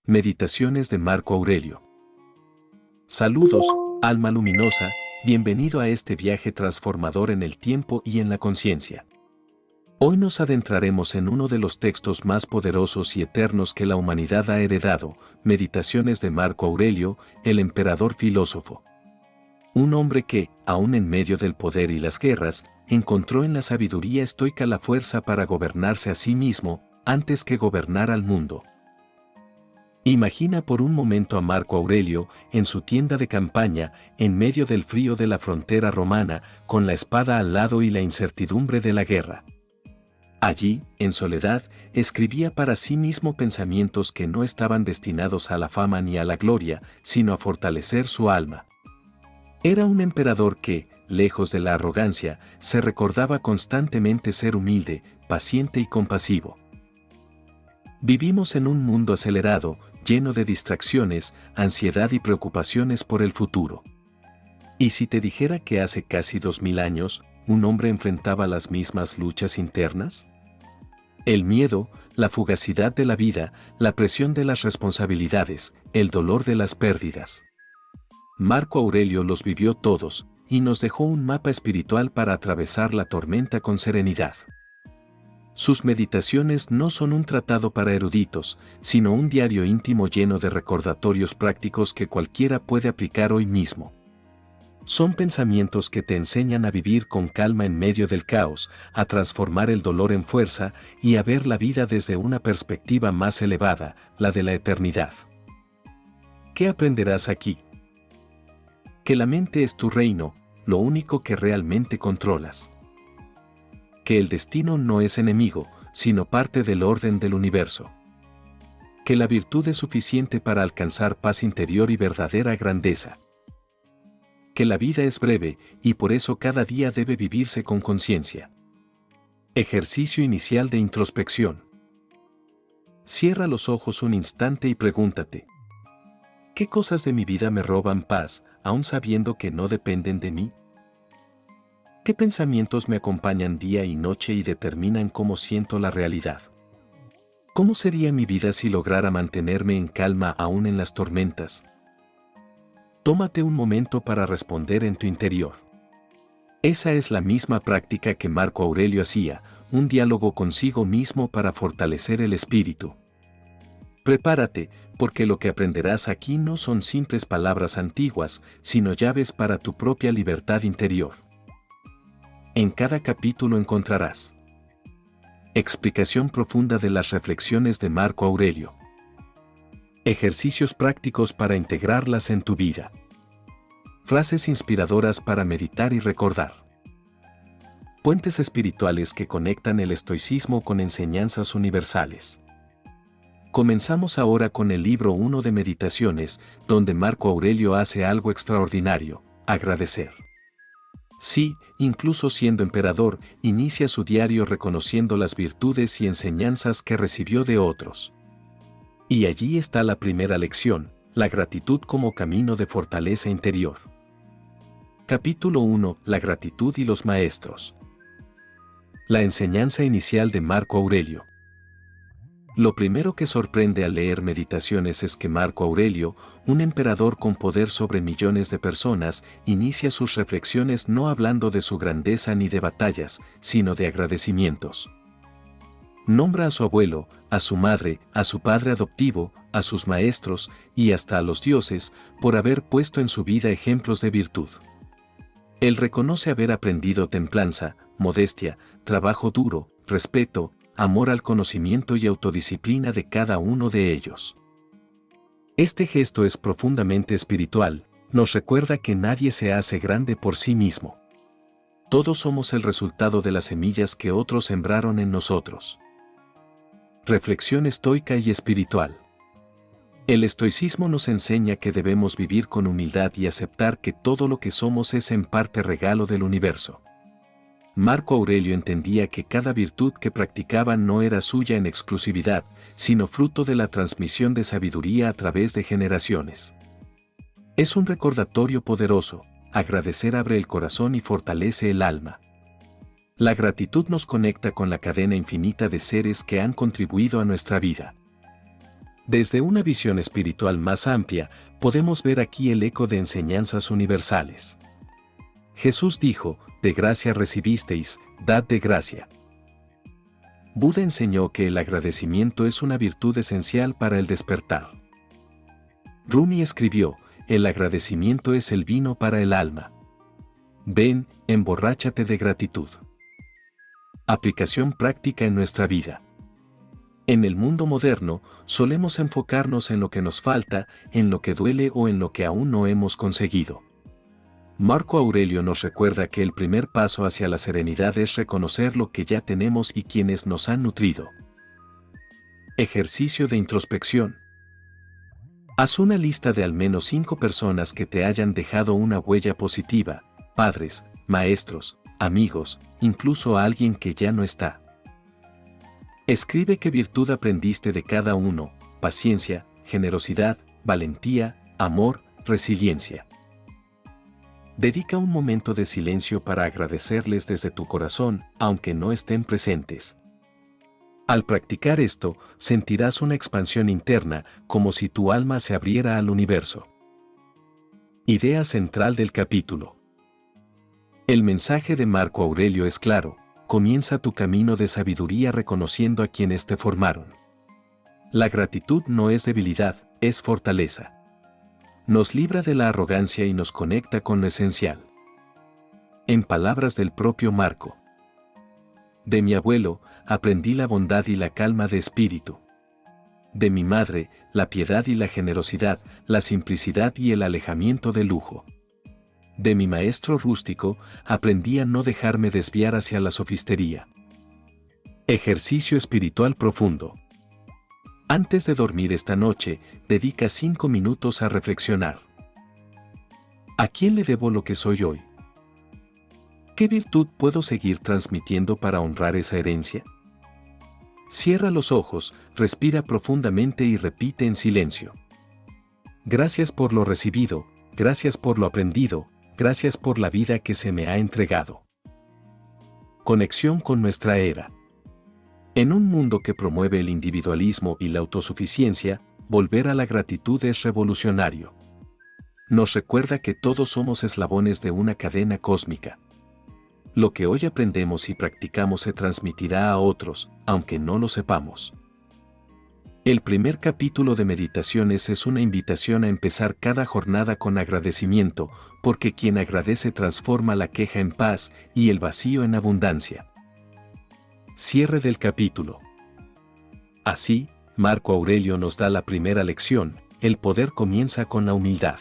Meditaciones de Marco Aurelio. Saludos, alma luminosa, bienvenido a este viaje transformador en el tiempo y en la conciencia. Hoy nos adentraremos en uno de los textos más poderosos y eternos que la humanidad ha heredado, Meditaciones de Marco Aurelio, el emperador filósofo. Un hombre que, aun en medio del poder y las guerras, encontró en la sabiduría estoica la fuerza para gobernarse a sí mismo, antes que gobernar al mundo. Imagina por un momento a Marco Aurelio en su tienda de campaña, en medio del frío de la frontera romana, con la espada al lado y la incertidumbre de la guerra. Allí, en soledad, escribía para sí mismo pensamientos que no estaban destinados a la fama ni a la gloria, sino a fortalecer su alma. Era un emperador que, lejos de la arrogancia, se recordaba constantemente ser humilde, paciente y compasivo. Vivimos en un mundo acelerado, lleno de distracciones, ansiedad y preocupaciones por el futuro. ¿Y si te dijera que hace casi 2000 años, un hombre enfrentaba las mismas luchas internas? El miedo, la fugacidad de la vida, la presión de las responsabilidades, el dolor de las pérdidas. Marco Aurelio los vivió todos, y nos dejó un mapa espiritual para atravesar la tormenta con serenidad. Sus meditaciones no son un tratado para eruditos, sino un diario íntimo lleno de recordatorios prácticos que cualquiera puede aplicar hoy mismo. Son pensamientos que te enseñan a vivir con calma en medio del caos, a transformar el dolor en fuerza y a ver la vida desde una perspectiva más elevada, la de la eternidad. ¿Qué aprenderás aquí? Que la mente es tu reino, lo único que realmente controlas. Que el destino no es enemigo, sino parte del orden del universo. Que la virtud es suficiente para alcanzar paz interior y verdadera grandeza. Que la vida es breve, y por eso cada día debe vivirse con conciencia. Ejercicio inicial de introspección. Cierra los ojos un instante y pregúntate: ¿qué cosas de mi vida me roban paz, aun sabiendo que no dependen de mí? ¿Qué pensamientos me acompañan día y noche y determinan cómo siento la realidad? ¿Cómo sería mi vida si lograra mantenerme en calma aún en las tormentas? Tómate un momento para responder en tu interior. Esa es la misma práctica que Marco Aurelio hacía, un diálogo consigo mismo para fortalecer el espíritu. Prepárate, porque lo que aprenderás aquí no son simples palabras antiguas, sino llaves para tu propia libertad interior. En cada capítulo encontrarás explicación profunda de las reflexiones de Marco Aurelio. Ejercicios prácticos para integrarlas en tu vida. Frases inspiradoras para meditar y recordar. Puentes espirituales que conectan el estoicismo con enseñanzas universales. Comenzamos ahora con el libro 1 de Meditaciones, donde Marco Aurelio hace algo extraordinario: agradecer. Sí, incluso siendo emperador, inicia su diario reconociendo las virtudes y enseñanzas que recibió de otros. Y allí está la primera lección, la gratitud como camino de fortaleza interior. Capítulo 1: La gratitud y los maestros. La enseñanza inicial de Marco Aurelio. Lo primero que sorprende al leer Meditaciones es que Marco Aurelio, un emperador con poder sobre millones de personas, inicia sus reflexiones no hablando de su grandeza ni de batallas, sino de agradecimientos. Nombra a su abuelo, a su madre, a su padre adoptivo, a sus maestros y hasta a los dioses, por haber puesto en su vida ejemplos de virtud. Él reconoce haber aprendido templanza, modestia, trabajo duro, respeto, amor al conocimiento y autodisciplina de cada uno de ellos. Este gesto es profundamente espiritual, nos recuerda que nadie se hace grande por sí mismo. Todos somos el resultado de las semillas que otros sembraron en nosotros. Reflexión estoica y espiritual. El estoicismo nos enseña que debemos vivir con humildad y aceptar que todo lo que somos es en parte regalo del universo. Marco Aurelio entendía que cada virtud que practicaba no era suya en exclusividad, sino fruto de la transmisión de sabiduría a través de generaciones. Es un recordatorio poderoso: agradecer abre el corazón y fortalece el alma. La gratitud nos conecta con la cadena infinita de seres que han contribuido a nuestra vida. Desde una visión espiritual más amplia, podemos ver aquí el eco de enseñanzas universales. Jesús dijo, de gracia recibisteis, dad de gracia. Buda enseñó que el agradecimiento es una virtud esencial para el despertar. Rumi escribió, el agradecimiento es el vino para el alma. Ven, emborráchate de gratitud. Aplicación práctica en nuestra vida. En el mundo moderno, solemos enfocarnos en lo que nos falta, en lo que duele o en lo que aún no hemos conseguido. Marco Aurelio nos recuerda que el primer paso hacia la serenidad es reconocer lo que ya tenemos y quienes nos han nutrido. Ejercicio de introspección. Haz una lista de al menos 5 personas que te hayan dejado una huella positiva, padres, maestros, amigos, incluso a alguien que ya no está. Escribe qué virtud aprendiste de cada uno: paciencia, generosidad, valentía, amor, resiliencia. Dedica un momento de silencio para agradecerles desde tu corazón, aunque no estén presentes. Al practicar esto, sentirás una expansión interna, como si tu alma se abriera al universo. Idea central del capítulo. El mensaje de Marco Aurelio es claro: comienza tu camino de sabiduría reconociendo a quienes te formaron. La gratitud no es debilidad, es fortaleza. Nos libra de la arrogancia y nos conecta con lo esencial. En palabras del propio Marco: de mi abuelo, aprendí la bondad y la calma de espíritu. De mi madre, la piedad y la generosidad, la simplicidad y el alejamiento del lujo. De mi maestro rústico, aprendí a no dejarme desviar hacia la sofistería. Ejercicio espiritual profundo. Antes de dormir esta noche, dedica 5 minutos a reflexionar. ¿A quién le debo lo que soy hoy? ¿Qué virtud puedo seguir transmitiendo para honrar esa herencia? Cierra los ojos, respira profundamente y repite en silencio: gracias por lo recibido, gracias por lo aprendido, gracias por la vida que se me ha entregado. Conexión con nuestra era. En un mundo que promueve el individualismo y la autosuficiencia, volver a la gratitud es revolucionario. Nos recuerda que todos somos eslabones de una cadena cósmica. Lo que hoy aprendemos y practicamos se transmitirá a otros, aunque no lo sepamos. El primer capítulo de Meditaciones es una invitación a empezar cada jornada con agradecimiento, porque quien agradece transforma la queja en paz y el vacío en abundancia. Cierre del capítulo. Así, Marco Aurelio nos da la primera lección: el poder comienza con la humildad.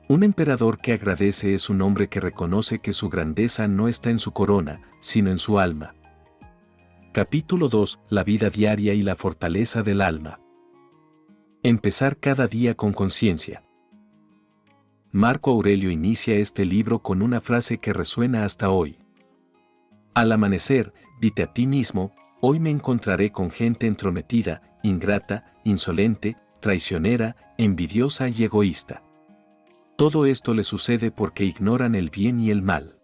Un emperador que agradece es un hombre que reconoce que su grandeza no está en su corona, sino en su alma. Capítulo 2. La vida diaria y la fortaleza del alma. Empezar cada día con conciencia. Marco Aurelio inicia este libro con una frase que resuena hasta hoy. Al amanecer, dite a ti mismo: hoy me encontraré con gente entrometida, ingrata, insolente, traicionera, envidiosa y egoísta. Todo esto le sucede porque ignoran el bien y el mal.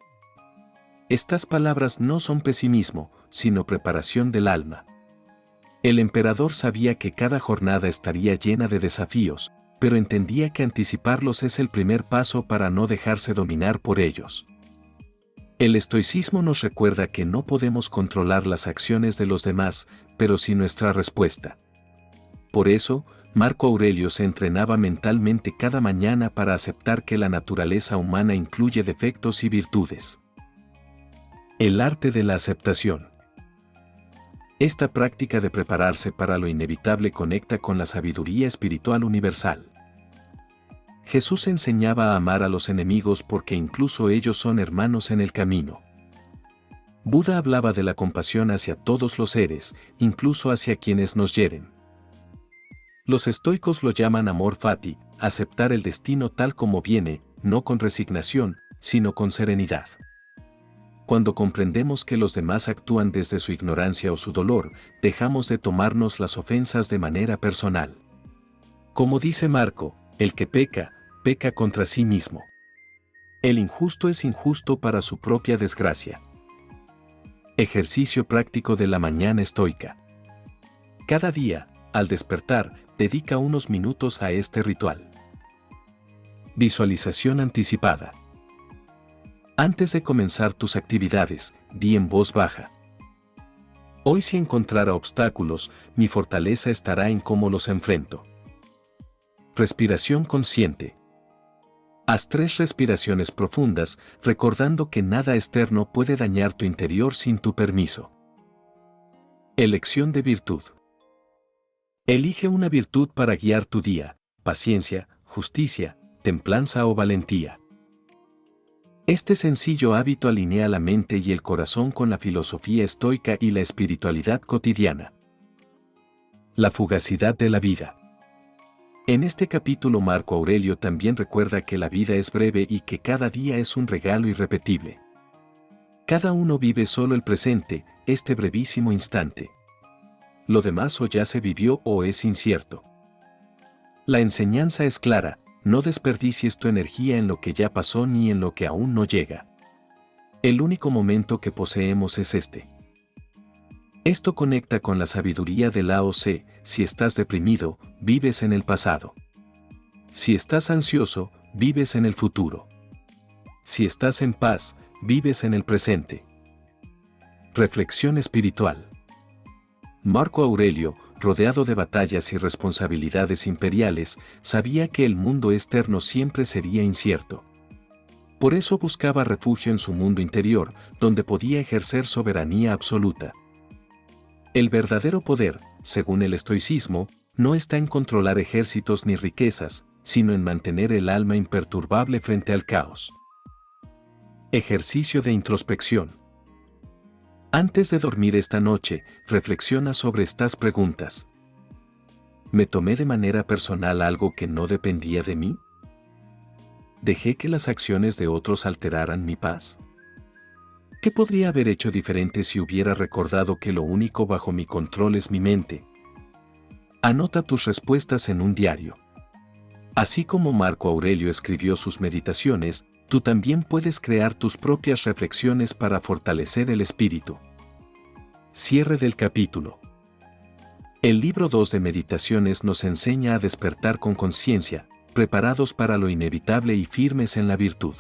Estas palabras no son pesimismo, sino preparación del alma. El emperador sabía que cada jornada estaría llena de desafíos, pero entendía que anticiparlos es el primer paso para no dejarse dominar por ellos. El estoicismo nos recuerda que no podemos controlar las acciones de los demás, pero sí nuestra respuesta. Por eso, Marco Aurelio se entrenaba mentalmente cada mañana para aceptar que la naturaleza humana incluye defectos y virtudes. El arte de la aceptación. Esta práctica de prepararse para lo inevitable conecta con la sabiduría espiritual universal. Jesús enseñaba a amar a los enemigos porque incluso ellos son hermanos en el camino. Buda hablaba de la compasión hacia todos los seres, incluso hacia quienes nos hieren. Los estoicos lo llaman amor fati, aceptar el destino tal como viene, no con resignación, sino con serenidad. Cuando comprendemos que los demás actúan desde su ignorancia o su dolor, dejamos de tomarnos las ofensas de manera personal. Como dice Marco, el que peca, peca contra sí mismo. El injusto es injusto para su propia desgracia. Ejercicio práctico de la mañana estoica. Cada día, al despertar, dedica unos minutos a este ritual. Visualización anticipada. Antes de comenzar tus actividades, di en voz baja: hoy, si encontrara obstáculos, mi fortaleza estará en cómo los enfrento. Respiración consciente. Haz 3 respiraciones profundas, recordando que nada externo puede dañar tu interior sin tu permiso. Elección de virtud. Elige una virtud para guiar tu día: paciencia, justicia, templanza o valentía. Este sencillo hábito alinea la mente y el corazón con la filosofía estoica y la espiritualidad cotidiana. La fugacidad de la vida. En este capítulo Marco Aurelio también recuerda que la vida es breve y que cada día es un regalo irrepetible. Cada uno vive solo el presente, este brevísimo instante. Lo demás o ya se vivió o es incierto. La enseñanza es clara: no desperdicies tu energía en lo que ya pasó ni en lo que aún no llega. El único momento que poseemos es este. Esto conecta con la sabiduría de Lao Tse: si estás deprimido, vives en el pasado. Si estás ansioso, vives en el futuro. Si estás en paz, vives en el presente. Reflexión espiritual. Marco Aurelio, rodeado de batallas y responsabilidades imperiales, sabía que el mundo externo siempre sería incierto. Por eso buscaba refugio en su mundo interior, donde podía ejercer soberanía absoluta. El verdadero poder, según el estoicismo, no está en controlar ejércitos ni riquezas, sino en mantener el alma imperturbable frente al caos. Ejercicio de introspección. Antes de dormir esta noche, reflexiona sobre estas preguntas. ¿Me tomé de manera personal algo que no dependía de mí? ¿Dejé que las acciones de otros alteraran mi paz? ¿Qué podría haber hecho diferente si hubiera recordado que lo único bajo mi control es mi mente? Anota tus respuestas en un diario. Así como Marco Aurelio escribió sus meditaciones, tú también puedes crear tus propias reflexiones para fortalecer el espíritu. Cierre del capítulo. El libro 2 de Meditaciones nos enseña a despertar con conciencia, preparados para lo inevitable y firmes en la virtud.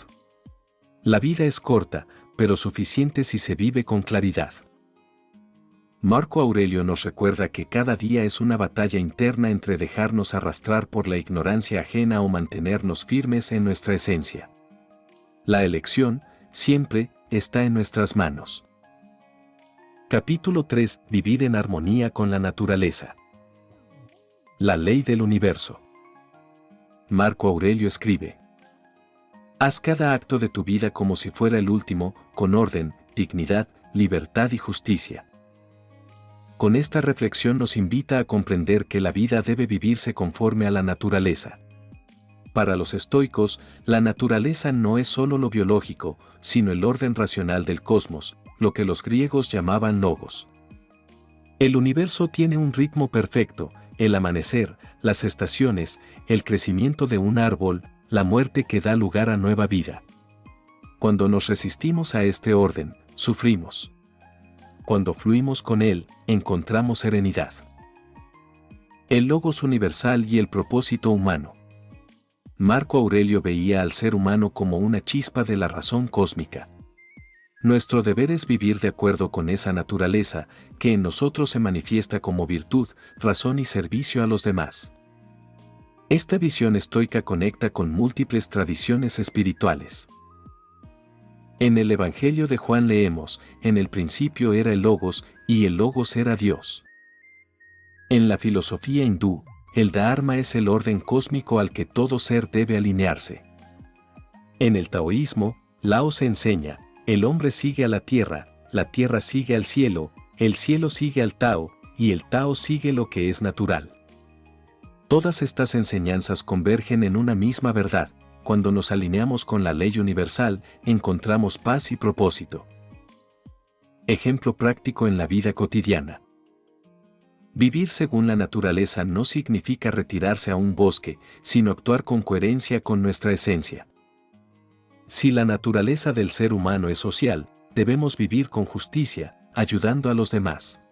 La vida es corta, pero suficiente si se vive con claridad. Marco Aurelio nos recuerda que cada día es una batalla interna entre dejarnos arrastrar por la ignorancia ajena o mantenernos firmes en nuestra esencia. La elección, siempre, está en nuestras manos. Capítulo 3. Vivir en armonía con la naturaleza. La ley del universo. Marco Aurelio escribe: haz cada acto de tu vida como si fuera el último, con orden, dignidad, libertad y justicia. Con esta reflexión nos invita a comprender que la vida debe vivirse conforme a la naturaleza. Para los estoicos, la naturaleza no es solo lo biológico, sino el orden racional del cosmos, lo que los griegos llamaban logos. El universo tiene un ritmo perfecto: el amanecer, las estaciones, el crecimiento de un árbol, la muerte que da lugar a nueva vida. Cuando nos resistimos a este orden, sufrimos. Cuando fluimos con él, encontramos serenidad. El logos universal y el propósito humano. Marco Aurelio veía al ser humano como una chispa de la razón cósmica. Nuestro deber es vivir de acuerdo con esa naturaleza, que en nosotros se manifiesta como virtud, razón y servicio a los demás. Esta visión estoica conecta con múltiples tradiciones espirituales. En el Evangelio de Juan leemos: en el principio era el Logos, y el Logos era Dios. En la filosofía hindú, el Dharma es el orden cósmico al que todo ser debe alinearse. En el taoísmo, Lao Tse enseña: el hombre sigue a la tierra sigue al cielo, el cielo sigue al Tao, y el Tao sigue lo que es natural. Todas estas enseñanzas convergen en una misma verdad: cuando nos alineamos con la ley universal, encontramos paz y propósito. Ejemplo práctico en la vida cotidiana. Vivir según la naturaleza no significa retirarse a un bosque, sino actuar con coherencia con nuestra esencia. Si la naturaleza del ser humano es social, debemos vivir con justicia, ayudando a los demás.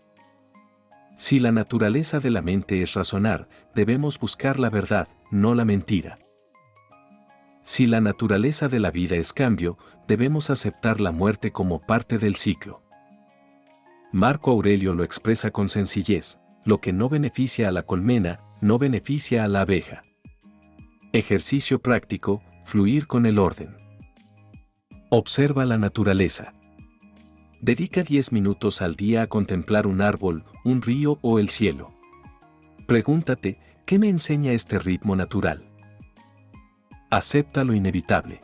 Si la naturaleza de la mente es razonar, debemos buscar la verdad, no la mentira. Si la naturaleza de la vida es cambio, debemos aceptar la muerte como parte del ciclo. Marco Aurelio lo expresa con sencillez: lo que no beneficia a la colmena, no beneficia a la abeja. Ejercicio práctico: fluir con el orden. Observa la naturaleza. Dedica 10 minutos al día a contemplar un árbol, un río o el cielo. Pregúntate: ¿qué me enseña este ritmo natural? Acepta lo inevitable.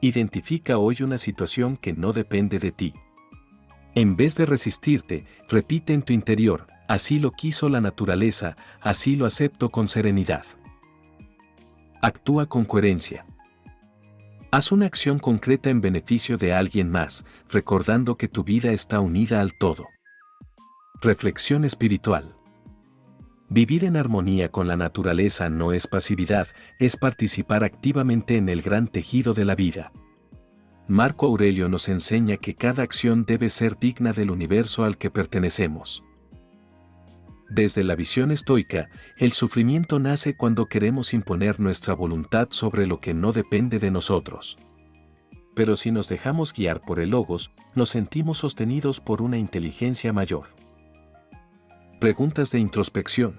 Identifica hoy una situación que no depende de ti. En vez de resistirte, repite en tu interior: así lo quiso la naturaleza, así lo acepto con serenidad. Actúa con coherencia. Haz una acción concreta en beneficio de alguien más, recordando que tu vida está unida al todo. Reflexión espiritual. Vivir en armonía con la naturaleza no es pasividad, es participar activamente en el gran tejido de la vida. Marco Aurelio nos enseña que cada acción debe ser digna del universo al que pertenecemos. Desde la visión estoica, el sufrimiento nace cuando queremos imponer nuestra voluntad sobre lo que no depende de nosotros. Pero si nos dejamos guiar por el logos, nos sentimos sostenidos por una inteligencia mayor. Preguntas de introspección.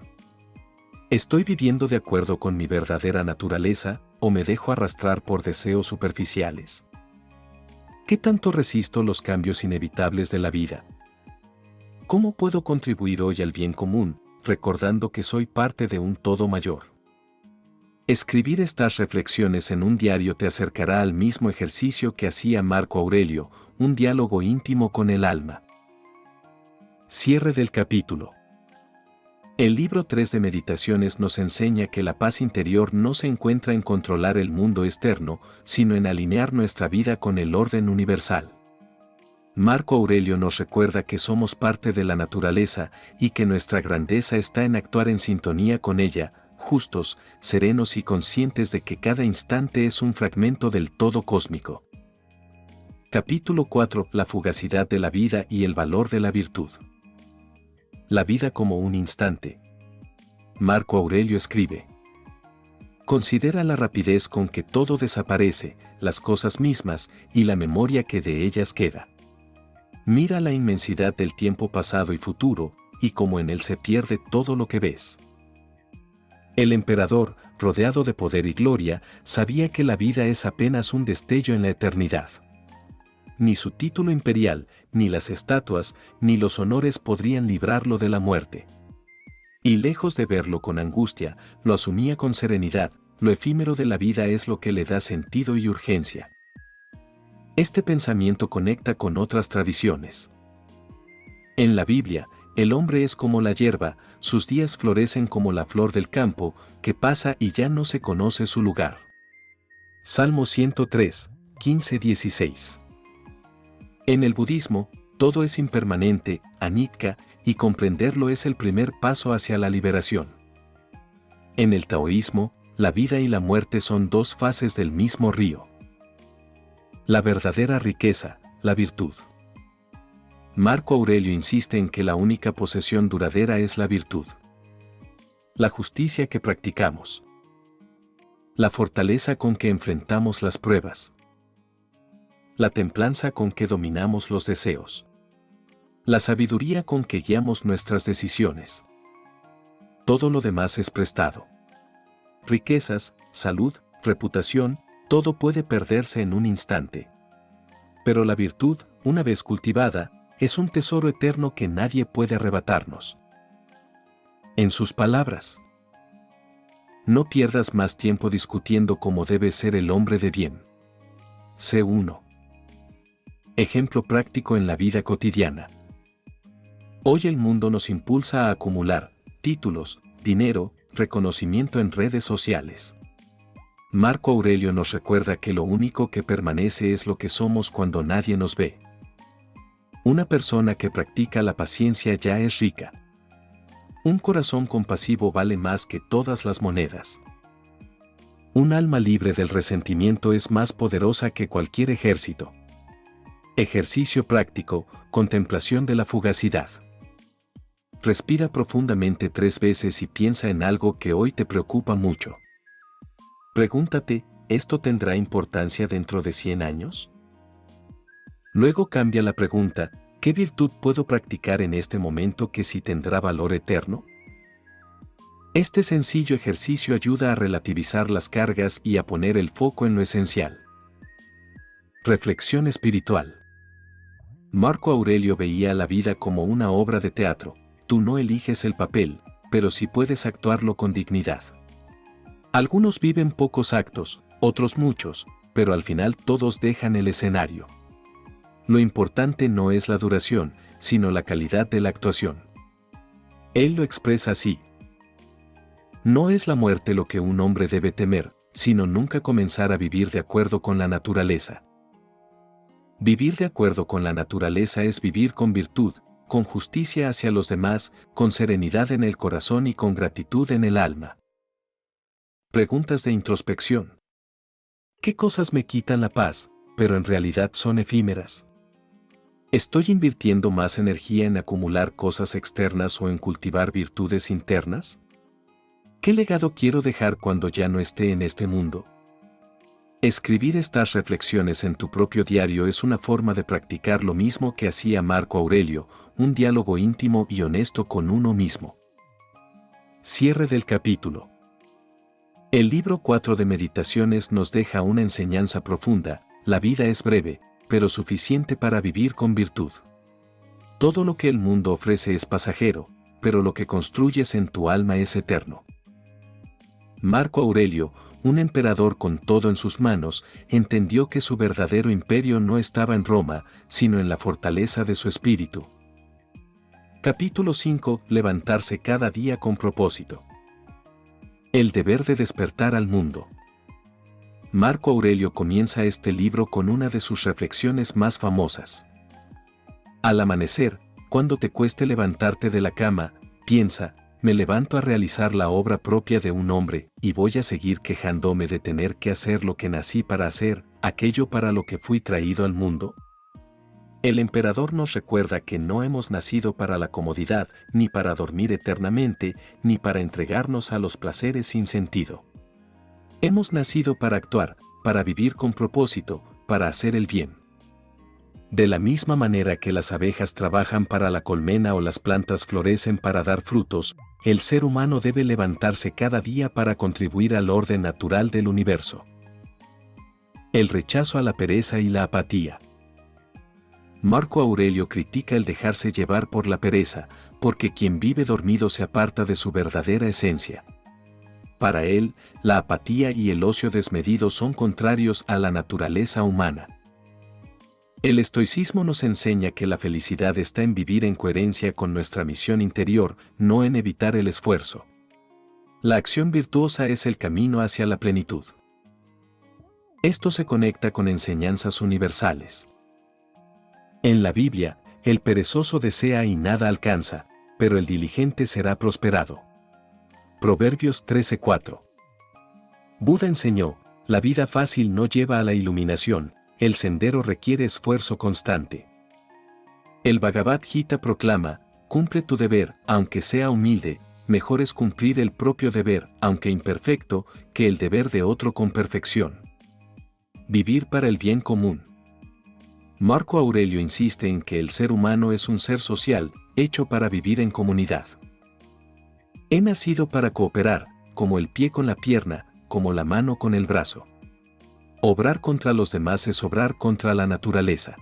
¿Estoy viviendo de acuerdo con mi verdadera naturaleza o me dejo arrastrar por deseos superficiales? ¿Qué tanto resisto los cambios inevitables de la vida? ¿Cómo puedo contribuir hoy al bien común, recordando que soy parte de un todo mayor? Escribir estas reflexiones en un diario te acercará al mismo ejercicio que hacía Marco Aurelio, un diálogo íntimo con el alma. Cierre del capítulo. El libro 3 de Meditaciones nos enseña que la paz interior no se encuentra en controlar el mundo externo, sino en alinear nuestra vida con el orden universal. Marco Aurelio nos recuerda que somos parte de la naturaleza y que nuestra grandeza está en actuar en sintonía con ella, justos, serenos y conscientes de que cada instante es un fragmento del todo cósmico. Capítulo 4. La fugacidad de la vida y el valor de la virtud. La vida como un instante. Marco Aurelio escribe: considera la rapidez con que todo desaparece, las cosas mismas y la memoria que de ellas queda. Mira la inmensidad del tiempo pasado y futuro, y cómo en él se pierde todo lo que ves. El emperador, rodeado de poder y gloria, sabía que la vida es apenas un destello en la eternidad. Ni su título imperial, ni las estatuas, ni los honores podrían librarlo de la muerte. Y lejos de verlo con angustia, lo asumía con serenidad: lo efímero de la vida es lo que le da sentido y urgencia. Este pensamiento conecta con otras tradiciones. En la Biblia, el hombre es como la hierba, sus días florecen como la flor del campo, que pasa y ya no se conoce su lugar. Salmo 103, 15-16. En el budismo, todo es impermanente, anicca, y comprenderlo es el primer paso hacia la liberación. En el taoísmo, la vida y la muerte son dos fases del mismo río. La verdadera riqueza, la virtud. Marco Aurelio insiste en que la única posesión duradera es la virtud. La justicia que practicamos. La fortaleza con que enfrentamos las pruebas. La templanza con que dominamos los deseos. La sabiduría con que guiamos nuestras decisiones. Todo lo demás es prestado. Riquezas, salud, reputación, todo puede perderse en un instante. Pero la virtud, una vez cultivada, es un tesoro eterno que nadie puede arrebatarnos. En sus palabras: no pierdas más tiempo discutiendo cómo debe ser el hombre de bien. C1. Ejemplo práctico en la vida cotidiana. Hoy el mundo nos impulsa a acumular títulos, dinero, reconocimiento en redes sociales. Marco Aurelio nos recuerda que lo único que permanece es lo que somos cuando nadie nos ve. Una persona que practica la paciencia ya es rica. Un corazón compasivo vale más que todas las monedas. Un alma libre del resentimiento es más poderosa que cualquier ejército. Ejercicio práctico: contemplación de la fugacidad. Respira profundamente 3 veces y piensa en algo que hoy te preocupa mucho. Pregúntate, ¿esto tendrá importancia dentro de 100 años? Luego cambia la pregunta, ¿qué virtud puedo practicar en este momento que sí tendrá valor eterno? Este sencillo ejercicio ayuda a relativizar las cargas y a poner el foco en lo esencial. Reflexión espiritual. Marco Aurelio veía la vida como una obra de teatro. Tú no eliges el papel, pero sí puedes actuarlo con dignidad. Algunos viven pocos actos, otros muchos, pero al final todos dejan el escenario. Lo importante no es la duración, sino la calidad de la actuación. Él lo expresa así. No es la muerte lo que un hombre debe temer, sino nunca comenzar a vivir de acuerdo con la naturaleza. Vivir de acuerdo con la naturaleza es vivir con virtud, con justicia hacia los demás, con serenidad en el corazón y con gratitud en el alma. Preguntas de introspección. ¿Qué cosas me quitan la paz, pero en realidad son efímeras? ¿Estoy invirtiendo más energía en acumular cosas externas o en cultivar virtudes internas? ¿Qué legado quiero dejar cuando ya no esté en este mundo? Escribir estas reflexiones en tu propio diario es una forma de practicar lo mismo que hacía Marco Aurelio, un diálogo íntimo y honesto con uno mismo. Cierre del capítulo. El libro 4 de Meditaciones nos deja una enseñanza profunda: la vida es breve, pero suficiente para vivir con virtud. Todo lo que el mundo ofrece es pasajero, pero lo que construyes en tu alma es eterno. Marco Aurelio, un emperador con todo en sus manos, entendió que su verdadero imperio no estaba en Roma, sino en la fortaleza de su espíritu. Capítulo 5. Levantarse cada día con propósito. El deber de despertar al mundo. Marco Aurelio comienza este libro con una de sus reflexiones más famosas. Al amanecer, cuando te cueste levantarte de la cama, piensa: me levanto a realizar la obra propia de un hombre, y voy a seguir quejándome de tener que hacer lo que nací para hacer, aquello para lo que fui traído al mundo. El emperador nos recuerda que no hemos nacido para la comodidad, ni para dormir eternamente, ni para entregarnos a los placeres sin sentido. Hemos nacido para actuar, para vivir con propósito, para hacer el bien. De la misma manera que las abejas trabajan para la colmena o las plantas florecen para dar frutos, el ser humano debe levantarse cada día para contribuir al orden natural del universo. El rechazo a la pereza y la apatía. Marco Aurelio critica el dejarse llevar por la pereza, porque quien vive dormido se aparta de su verdadera esencia. Para él, la apatía y el ocio desmedido son contrarios a la naturaleza humana. El estoicismo nos enseña que la felicidad está en vivir en coherencia con nuestra misión interior, no en evitar el esfuerzo. La acción virtuosa es el camino hacia la plenitud. Esto se conecta con enseñanzas universales. En la Biblia, el perezoso desea y nada alcanza, pero el diligente será prosperado. Proverbios 13:4. Buda enseñó: la vida fácil no lleva a la iluminación, el sendero requiere esfuerzo constante. El Bhagavad Gita proclama: cumple tu deber, aunque sea humilde, mejor es cumplir el propio deber, aunque imperfecto, que el deber de otro con perfección. Vivir para el bien común. Marco Aurelio insiste en que el ser humano es un ser social, hecho para vivir en comunidad. He nacido para cooperar, como el pie con la pierna, como la mano con el brazo. Obrar contra los demás es obrar contra la naturaleza.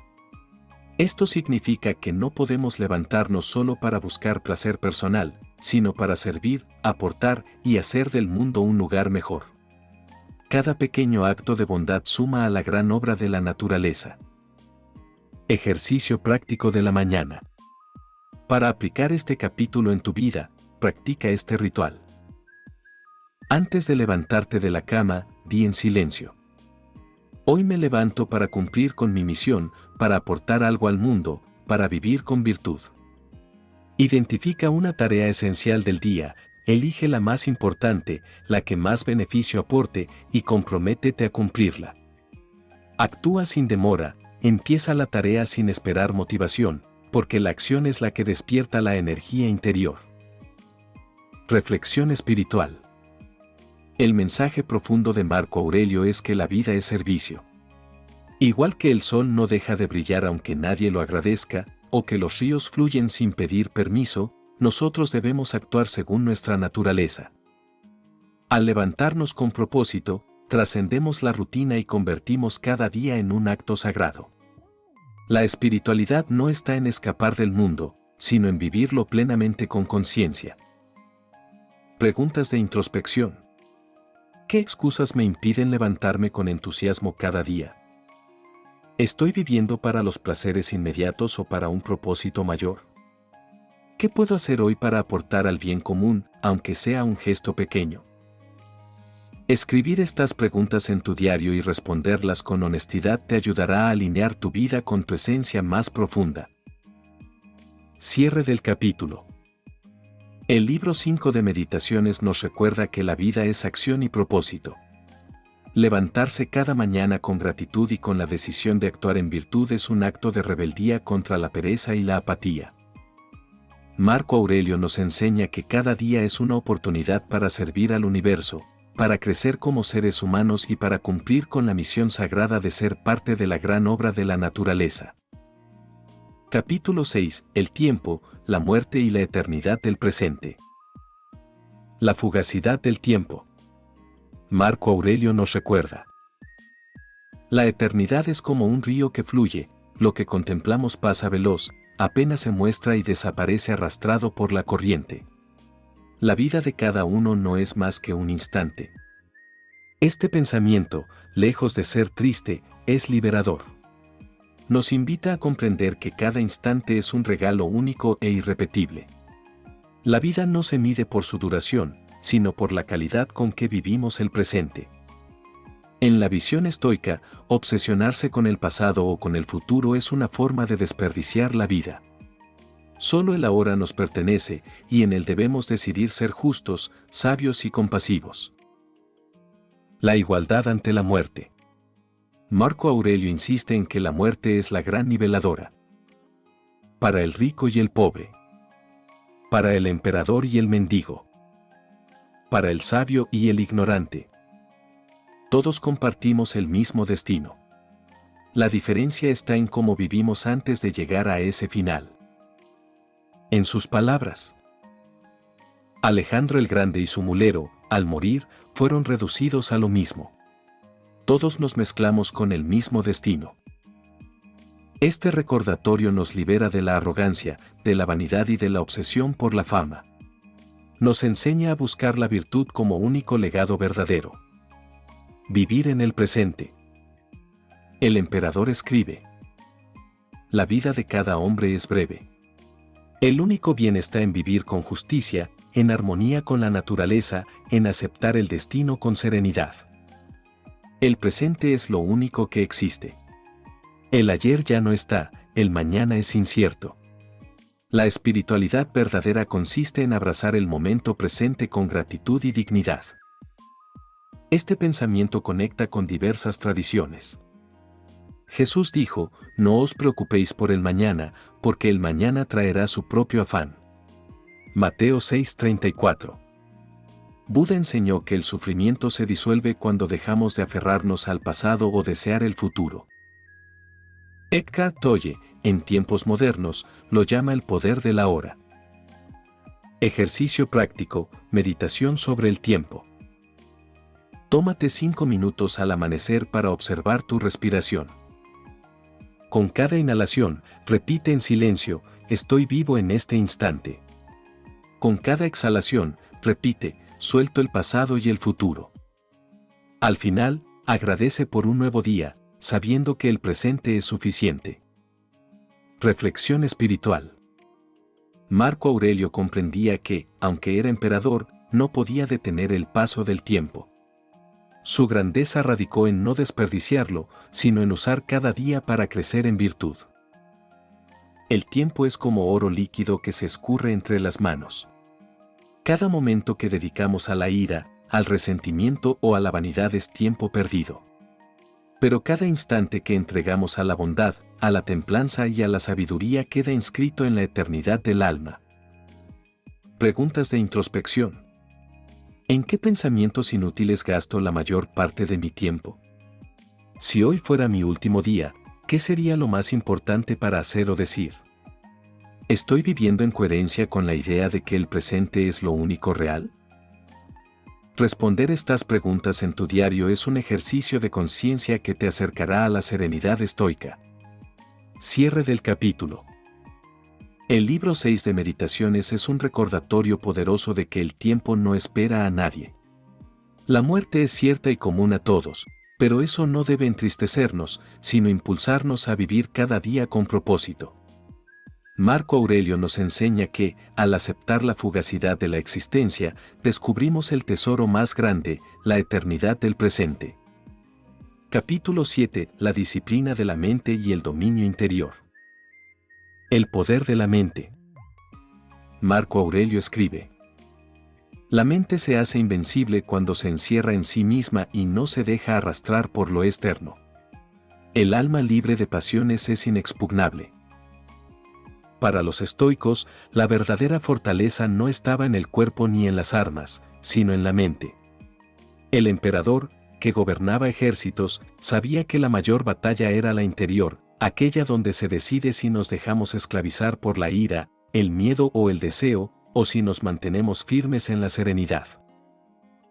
Esto significa que no podemos levantarnos solo para buscar placer personal, sino para servir, aportar y hacer del mundo un lugar mejor. Cada pequeño acto de bondad suma a la gran obra de la naturaleza. Ejercicio práctico de la mañana. Para aplicar este capítulo en tu vida, practica este ritual. Antes de levantarte de la cama, di en silencio: hoy me levanto para cumplir con mi misión, para aportar algo al mundo, para vivir con virtud. Identifica una tarea esencial del día, elige la más importante, la que más beneficio aporte y comprométete a cumplirla. Actúa sin demora, empieza la tarea sin esperar motivación, porque la acción es la que despierta la energía interior. Reflexión espiritual. El mensaje profundo de Marco Aurelio es que la vida es servicio. Igual que el sol no deja de brillar aunque nadie lo agradezca, o que los ríos fluyen sin pedir permiso, nosotros debemos actuar según nuestra naturaleza. Al levantarnos con propósito, trascendemos la rutina y convertimos cada día en un acto sagrado. La espiritualidad no está en escapar del mundo, sino en vivirlo plenamente con conciencia. Preguntas de introspección. ¿Qué excusas me impiden levantarme con entusiasmo cada día? ¿Estoy viviendo para los placeres inmediatos o para un propósito mayor? ¿Qué puedo hacer hoy para aportar al bien común, aunque sea un gesto pequeño? Escribir estas preguntas en tu diario y responderlas con honestidad te ayudará a alinear tu vida con tu esencia más profunda. Cierre del capítulo. El libro 5 de Meditaciones nos recuerda que la vida es acción y propósito. Levantarse cada mañana con gratitud y con la decisión de actuar en virtud es un acto de rebeldía contra la pereza y la apatía. Marco Aurelio nos enseña que cada día es una oportunidad para servir al universo, para crecer como seres humanos y para cumplir con la misión sagrada de ser parte de la gran obra de la naturaleza. Capítulo 6. El tiempo, la muerte y la eternidad del presente. La fugacidad del tiempo. Marco Aurelio nos recuerda. La eternidad es como un río que fluye, lo que contemplamos pasa veloz, apenas se muestra y desaparece arrastrado por la corriente. La vida de cada uno no es más que un instante. Este pensamiento, lejos de ser triste, es liberador. Nos invita a comprender que cada instante es un regalo único e irrepetible. La vida no se mide por su duración, sino por la calidad con que vivimos el presente. En la visión estoica, obsesionarse con el pasado o con el futuro es una forma de desperdiciar la vida. Solo el ahora nos pertenece y en él debemos decidir ser justos, sabios y compasivos. La igualdad ante la muerte. Marco Aurelio insiste en que la muerte es la gran niveladora. Para el rico y el pobre. Para el emperador y el mendigo. Para el sabio y el ignorante. Todos compartimos el mismo destino. La diferencia está en cómo vivimos antes de llegar a ese final. En sus palabras, Alejandro el Grande y su mulero, al morir, fueron reducidos a lo mismo. Todos nos mezclamos con el mismo destino. Este recordatorio nos libera de la arrogancia, de la vanidad y de la obsesión por la fama. Nos enseña a buscar la virtud como único legado verdadero. Vivir en el presente. El emperador escribe: la vida de cada hombre es breve. El único bien está en vivir con justicia, en armonía con la naturaleza, en aceptar el destino con serenidad. El presente es lo único que existe. El ayer ya no está, el mañana es incierto. La espiritualidad verdadera consiste en abrazar el momento presente con gratitud y dignidad. Este pensamiento conecta con diversas tradiciones. Jesús dijo: no os preocupéis por el mañana, porque el mañana traerá su propio afán. Mateo 6:34. Buda enseñó que el sufrimiento se disuelve cuando dejamos de aferrarnos al pasado o desear el futuro. Eckhart Tolle, en tiempos modernos, lo llama el poder de la hora. Ejercicio práctico, meditación sobre el tiempo. Tómate 5 minutos al amanecer para observar tu respiración. Con cada inhalación, repite en silencio: estoy vivo en este instante. Con cada exhalación, repite: suelto el pasado y el futuro. Al final, agradece por un nuevo día, sabiendo que el presente es suficiente. Reflexión espiritual. Marco Aurelio comprendía que, aunque era emperador, no podía detener el paso del tiempo. Su grandeza radicó en no desperdiciarlo, sino en usar cada día para crecer en virtud. El tiempo es como oro líquido que se escurre entre las manos. Cada momento que dedicamos a la ira, al resentimiento o a la vanidad es tiempo perdido. Pero cada instante que entregamos a la bondad, a la templanza y a la sabiduría queda inscrito en la eternidad del alma. Preguntas de introspección. ¿En qué pensamientos inútiles gasto la mayor parte de mi tiempo? Si hoy fuera mi último día, ¿qué sería lo más importante para hacer o decir? ¿Estoy viviendo en coherencia con la idea de que el presente es lo único real? Responder estas preguntas en tu diario es un ejercicio de conciencia que te acercará a la serenidad estoica. Cierre del capítulo. El libro 6 de Meditaciones es un recordatorio poderoso de que el tiempo no espera a nadie. La muerte es cierta y común a todos, pero eso no debe entristecernos, sino impulsarnos a vivir cada día con propósito. Marco Aurelio nos enseña que, al aceptar la fugacidad de la existencia, descubrimos el tesoro más grande, la eternidad del presente. Capítulo 7. La disciplina de la mente y el dominio interior. El poder de la mente. Marco Aurelio escribe: la mente se hace invencible cuando se encierra en sí misma y no se deja arrastrar por lo externo. El alma libre de pasiones es inexpugnable. Para los estoicos, la verdadera fortaleza no estaba en el cuerpo ni en las armas, sino en la mente. El emperador, que gobernaba ejércitos, sabía que la mayor batalla era la interior, aquella donde se decide si nos dejamos esclavizar por la ira, el miedo o el deseo, o si nos mantenemos firmes en la serenidad.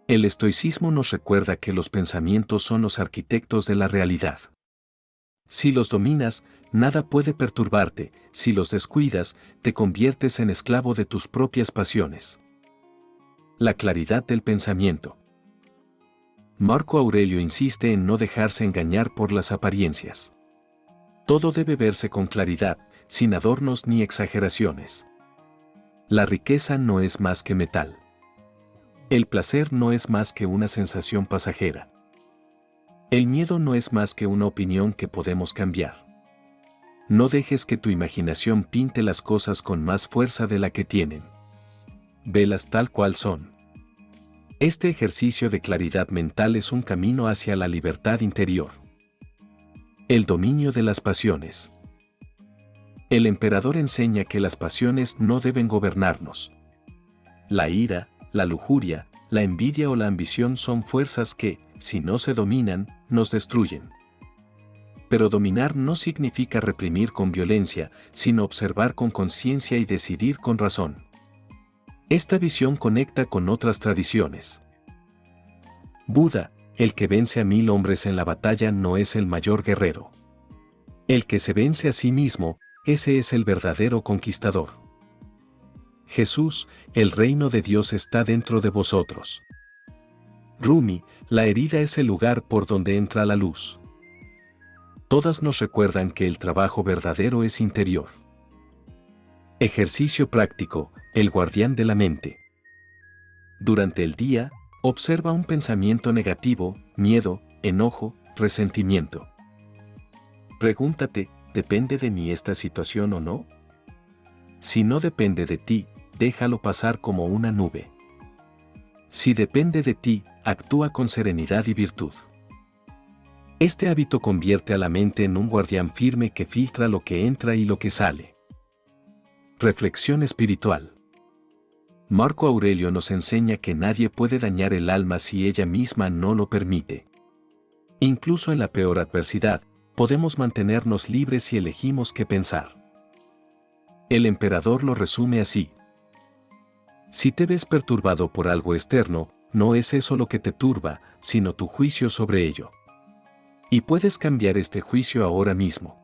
El estoicismo nos recuerda que los pensamientos son los arquitectos de la realidad. Si los dominas, nada puede perturbarte; si los descuidas, te conviertes en esclavo de tus propias pasiones. La claridad del pensamiento. Marco Aurelio insiste en no dejarse engañar por las apariencias. Todo debe verse con claridad, sin adornos ni exageraciones. La riqueza no es más que metal. El placer no es más que una sensación pasajera. El miedo no es más que una opinión que podemos cambiar. No dejes que tu imaginación pinte las cosas con más fuerza de la que tienen. Velas tal cual son. Este ejercicio de claridad mental es un camino hacia la libertad interior. El dominio de las pasiones. El emperador enseña que las pasiones no deben gobernarnos. La ira, la lujuria, la envidia o la ambición son fuerzas que, si no se dominan, nos destruyen. Pero dominar no significa reprimir con violencia, sino observar con conciencia y decidir con razón. Esta visión conecta con otras tradiciones. Buda, el que vence a 1000 hombres en la batalla no es el mayor guerrero. El que se vence a sí mismo, ese es el verdadero conquistador. Jesús, el reino de Dios está dentro de vosotros. Rumi, la herida es el lugar por donde entra la luz. Todas nos recuerdan que el trabajo verdadero es interior. Ejercicio práctico, el guardián de la mente. Durante el día, observa un pensamiento negativo, miedo, enojo, resentimiento. Pregúntate, ¿depende de mí esta situación o no? Si no depende de ti, déjalo pasar como una nube. Si depende de ti, actúa con serenidad y virtud. Este hábito convierte a la mente en un guardián firme que filtra lo que entra y lo que sale. Reflexión espiritual. Marco Aurelio nos enseña que nadie puede dañar el alma si ella misma no lo permite. Incluso en la peor adversidad, podemos mantenernos libres si elegimos qué pensar. El emperador lo resume así: si te ves perturbado por algo externo, no es eso lo que te turba, sino tu juicio sobre ello. Y puedes cambiar este juicio ahora mismo.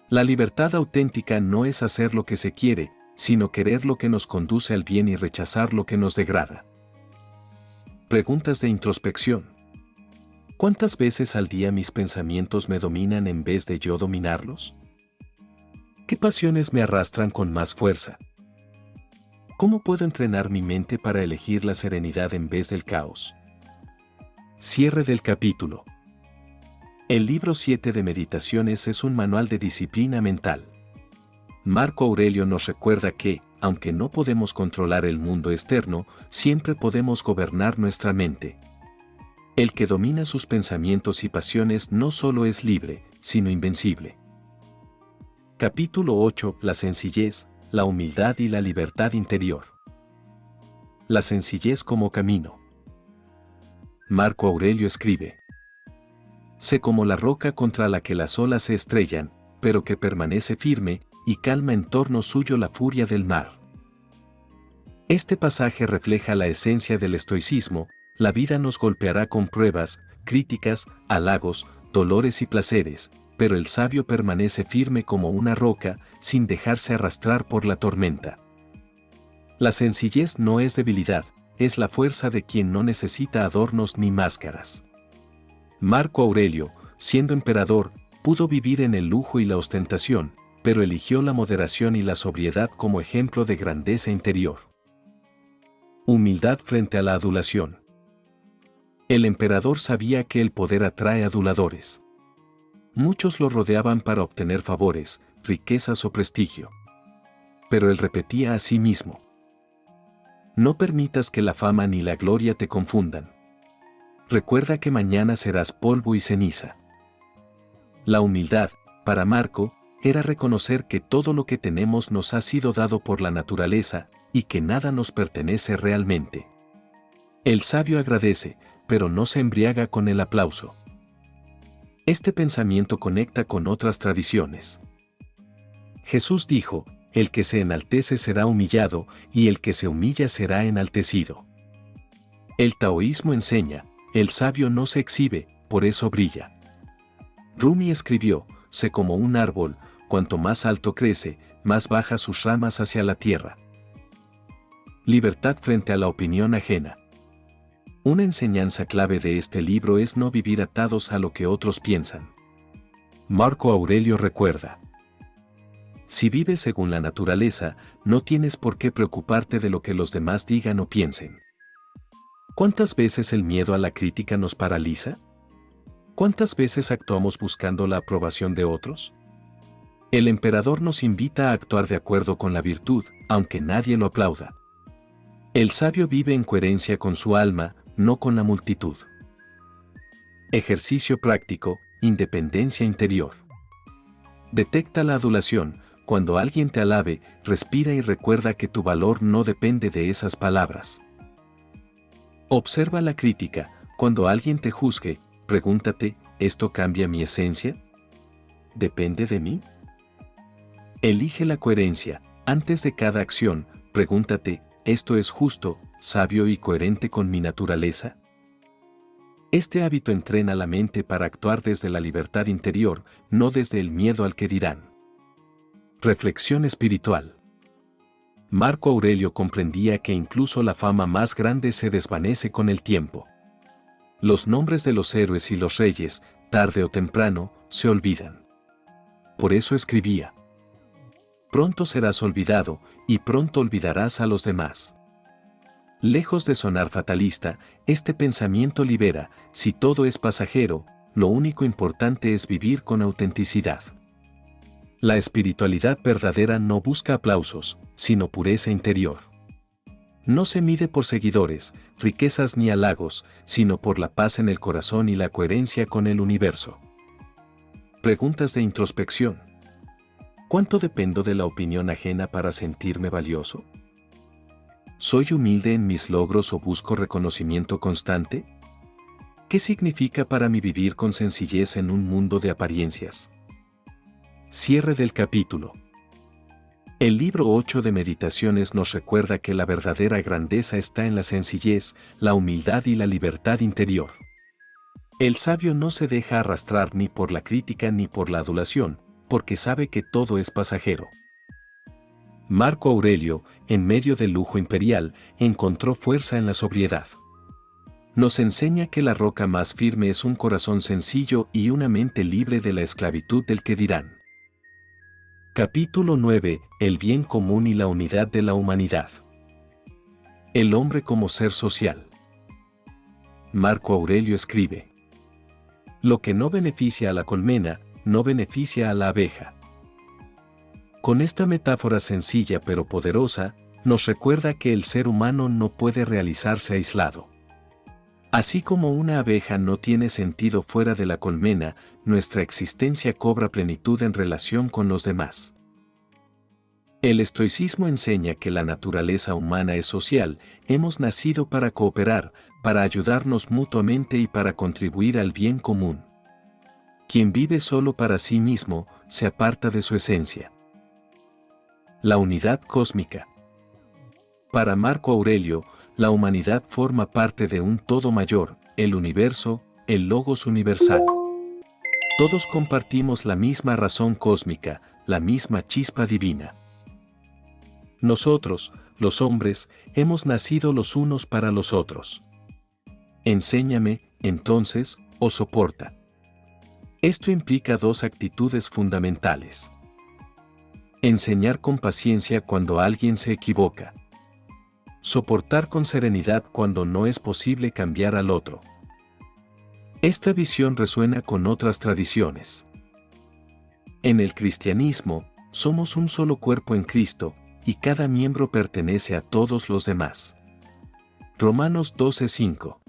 La libertad auténtica no es hacer lo que se quiere, sino querer lo que nos conduce al bien y rechazar lo que nos degrada. Preguntas de introspección. ¿Cuántas veces al día mis pensamientos me dominan en vez de yo dominarlos? ¿Qué pasiones me arrastran con más fuerza? ¿Cómo puedo entrenar mi mente para elegir la serenidad en vez del caos? Cierre del capítulo. El libro 7 de Meditaciones es un manual de disciplina mental. Marco Aurelio nos recuerda que, aunque no podemos controlar el mundo externo, siempre podemos gobernar nuestra mente. El que domina sus pensamientos y pasiones no solo es libre, sino invencible. Capítulo 8. La sencillez, la humildad y la libertad interior. La sencillez como camino. Marco Aurelio escribe: sé como la roca contra la que las olas se estrellan, pero que permanece firme y calma en torno suyo la furia del mar. Este pasaje refleja la esencia del estoicismo. La vida nos golpeará con pruebas, críticas, halagos, dolores y placeres, pero el sabio permanece firme como una roca, sin dejarse arrastrar por la tormenta. La sencillez no es debilidad, es la fuerza de quien no necesita adornos ni máscaras. Marco Aurelio, siendo emperador, pudo vivir en el lujo y la ostentación, pero eligió la moderación y la sobriedad como ejemplo de grandeza interior. Humildad frente a la adulación. El emperador sabía que el poder atrae aduladores. Muchos lo rodeaban para obtener favores, riquezas o prestigio. Pero él repetía a sí mismo: no permitas que la fama ni la gloria te confundan. Recuerda que mañana serás polvo y ceniza. La humildad, para Marco, era reconocer que todo lo que tenemos nos ha sido dado por la naturaleza y que nada nos pertenece realmente. El sabio agradece, pero no se embriaga con el aplauso. Este pensamiento conecta con otras tradiciones. Jesús dijo: el que se enaltece será humillado, y el que se humilla será enaltecido. El taoísmo enseña: el sabio no se exhibe, por eso brilla. Rumi escribió: sé como un árbol, cuanto más alto crece, más baja sus ramas hacia la tierra. Libertad frente a la opinión ajena. Una enseñanza clave de este libro es no vivir atados a lo que otros piensan. Marco Aurelio recuerda: si vives según la naturaleza, no tienes por qué preocuparte de lo que los demás digan o piensen. ¿Cuántas veces el miedo a la crítica nos paraliza? ¿Cuántas veces actuamos buscando la aprobación de otros? El emperador nos invita a actuar de acuerdo con la virtud, aunque nadie lo aplauda. El sabio vive en coherencia con su alma, no con la multitud. Ejercicio práctico, independencia interior. Detecta la adulación. Cuando alguien te alabe, respira y recuerda que tu valor no depende de esas palabras. Observa la crítica. Cuando alguien te juzgue, pregúntate: ¿esto cambia mi esencia? ¿Depende de mí? Elige la coherencia. Antes de cada acción, pregúntate: ¿esto es justo, sabio y coherente con mi naturaleza? Este hábito entrena la mente para actuar desde la libertad interior, no desde el miedo al que dirán. Reflexión espiritual. Marco Aurelio comprendía que incluso la fama más grande se desvanece con el tiempo. Los nombres de los héroes y los reyes, tarde o temprano, se olvidan. Por eso escribía: pronto serás olvidado, y pronto olvidarás a los demás. Lejos de sonar fatalista, este pensamiento libera: si todo es pasajero, lo único importante es vivir con autenticidad. La espiritualidad verdadera no busca aplausos, sino pureza interior. No se mide por seguidores, riquezas ni halagos, sino por la paz en el corazón y la coherencia con el universo. Preguntas de introspección. ¿Cuánto dependo de la opinión ajena para sentirme valioso? ¿Soy humilde en mis logros o busco reconocimiento constante? ¿Qué significa para mí vivir con sencillez en un mundo de apariencias? Cierre del capítulo. El libro 8 de Meditaciones nos recuerda que la verdadera grandeza está en la sencillez, la humildad y la libertad interior. El sabio no se deja arrastrar ni por la crítica ni por la adulación, porque sabe que todo es pasajero. Marco Aurelio, en medio del lujo imperial, encontró fuerza en la sobriedad. Nos enseña que la roca más firme es un corazón sencillo y una mente libre de la esclavitud del que dirán. Capítulo 9. El bien común y la unidad de la humanidad. El hombre como ser social. Marco Aurelio escribe: lo que no beneficia a la colmena, no beneficia a la abeja. Con esta metáfora sencilla pero poderosa, nos recuerda que el ser humano no puede realizarse aislado. Así como una abeja no tiene sentido fuera de la colmena, nuestra existencia cobra plenitud en relación con los demás. El estoicismo enseña que la naturaleza humana es social, hemos nacido para cooperar, para ayudarnos mutuamente y para contribuir al bien común. Quien vive solo para sí mismo, se aparta de su esencia. La unidad cósmica. Para Marco Aurelio, la humanidad forma parte de un todo mayor, el universo, el logos universal. Todos compartimos la misma razón cósmica, la misma chispa divina. Nosotros, los hombres, hemos nacido los unos para los otros. Enséñame, entonces, o soporta. Esto implica dos actitudes fundamentales. Enseñar con paciencia cuando alguien se equivoca. Soportar con serenidad cuando no es posible cambiar al otro. Esta visión resuena con otras tradiciones. En el cristianismo, somos un solo cuerpo en Cristo, y cada miembro pertenece a todos los demás. Romanos 12:5.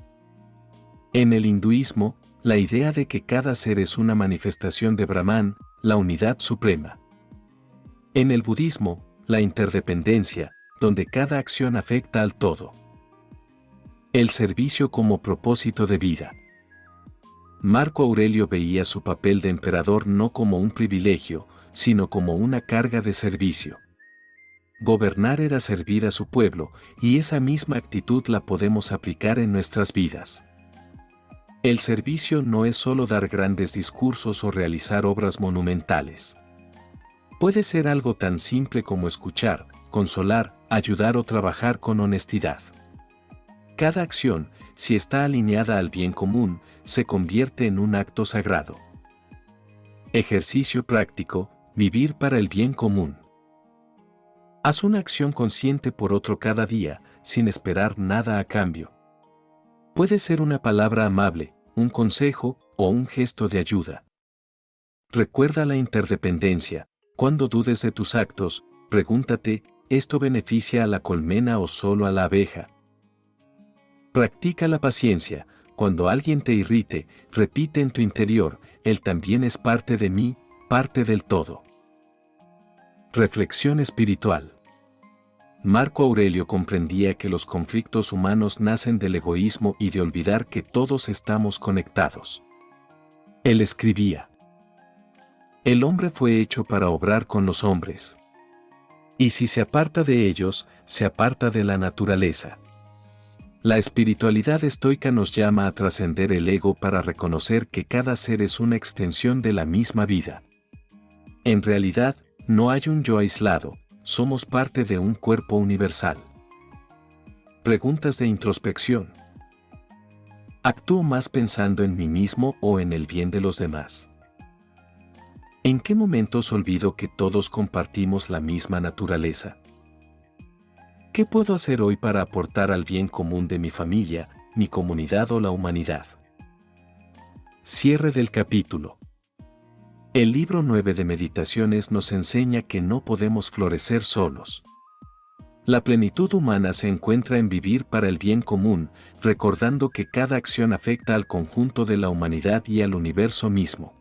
En el hinduismo, la idea de que cada ser es una manifestación de Brahman, la unidad suprema. En el budismo, la interdependencia, donde cada acción afecta al todo. El servicio como propósito de vida. Marco Aurelio veía su papel de emperador no como un privilegio, sino como una carga de servicio. Gobernar era servir a su pueblo, y esa misma actitud la podemos aplicar en nuestras vidas. El servicio no es solo dar grandes discursos o realizar obras monumentales. Puede ser algo tan simple como escuchar, consolar, ayudar o trabajar con honestidad. Cada acción, si está alineada al bien común, se convierte en un acto sagrado. Ejercicio práctico, vivir para el bien común. Haz una acción consciente por otro cada día, sin esperar nada a cambio. Puede ser una palabra amable, un consejo o un gesto de ayuda. Recuerda la interdependencia. Cuando dudes de tus actos, pregúntate, ¿esto beneficia a la colmena o solo a la abeja? Practica la paciencia. Cuando alguien te irrite, repite en tu interior, él también es parte de mí, parte del todo. Reflexión espiritual. Marco Aurelio comprendía que los conflictos humanos nacen del egoísmo y de olvidar que todos estamos conectados. Él escribía: el hombre fue hecho para obrar con los hombres. Y si se aparta de ellos, se aparta de la naturaleza. La espiritualidad estoica nos llama a trascender el ego para reconocer que cada ser es una extensión de la misma vida. En realidad, no hay un yo aislado, somos parte de un cuerpo universal. Preguntas de introspección. ¿Actúo más pensando en mí mismo o en el bien de los demás? ¿En qué momentos olvido que todos compartimos la misma naturaleza? ¿Qué puedo hacer hoy para aportar al bien común de mi familia, mi comunidad o la humanidad? Cierre del capítulo. El libro 9 de Meditaciones nos enseña que no podemos florecer solos. La plenitud humana se encuentra en vivir para el bien común, recordando que cada acción afecta al conjunto de la humanidad y al universo mismo.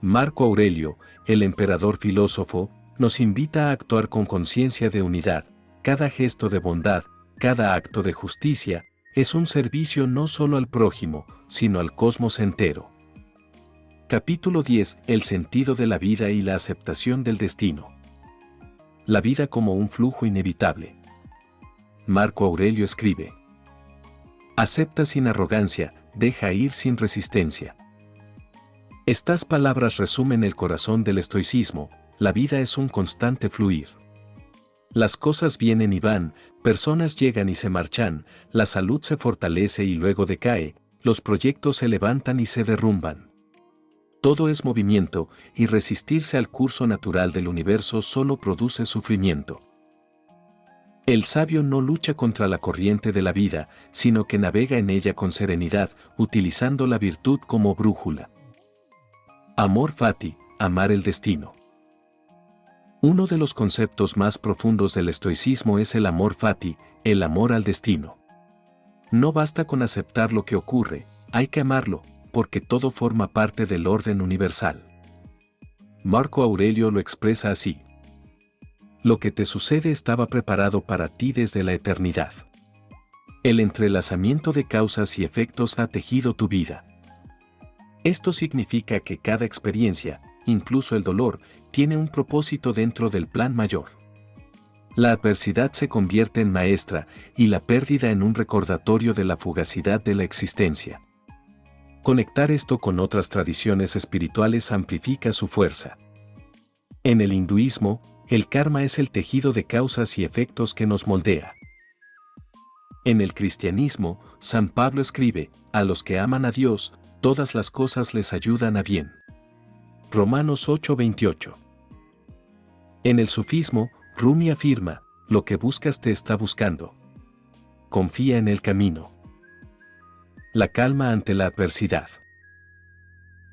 Marco Aurelio, el emperador filósofo, nos invita a actuar con conciencia de unidad. Cada gesto de bondad, cada acto de justicia, es un servicio no solo al prójimo, sino al cosmos entero. Capítulo 10. El sentido de la vida y la aceptación del destino. La vida como un flujo inevitable. Marco Aurelio escribe: acepta sin arrogancia, deja ir sin resistencia. Estas palabras resumen el corazón del estoicismo. La vida es un constante fluir. Las cosas vienen y van, personas llegan y se marchan, la salud se fortalece y luego decae, los proyectos se levantan y se derrumban. Todo es movimiento, y resistirse al curso natural del universo solo produce sufrimiento. El sabio no lucha contra la corriente de la vida, sino que navega en ella con serenidad, utilizando la virtud como brújula. Amor fati, amar el destino. Uno de los conceptos más profundos del estoicismo es el amor fati, el amor al destino. No basta con aceptar lo que ocurre, hay que amarlo, porque todo forma parte del orden universal. Marco Aurelio lo expresa así: lo que te sucede estaba preparado para ti desde la eternidad. El entrelazamiento de causas y efectos ha tejido tu vida. Esto significa que cada experiencia, incluso el dolor, tiene un propósito dentro del plan mayor. La adversidad se convierte en maestra y la pérdida en un recordatorio de la fugacidad de la existencia. Conectar esto con otras tradiciones espirituales amplifica su fuerza. En el hinduismo, el karma es el tejido de causas y efectos que nos moldea. En el cristianismo, San Pablo escribe: a los que aman a Dios, todas las cosas les ayudan a bien. Romanos 8:28. En el sufismo, Rumi afirma: lo que buscas te está buscando. Confía en el camino. La calma ante la adversidad.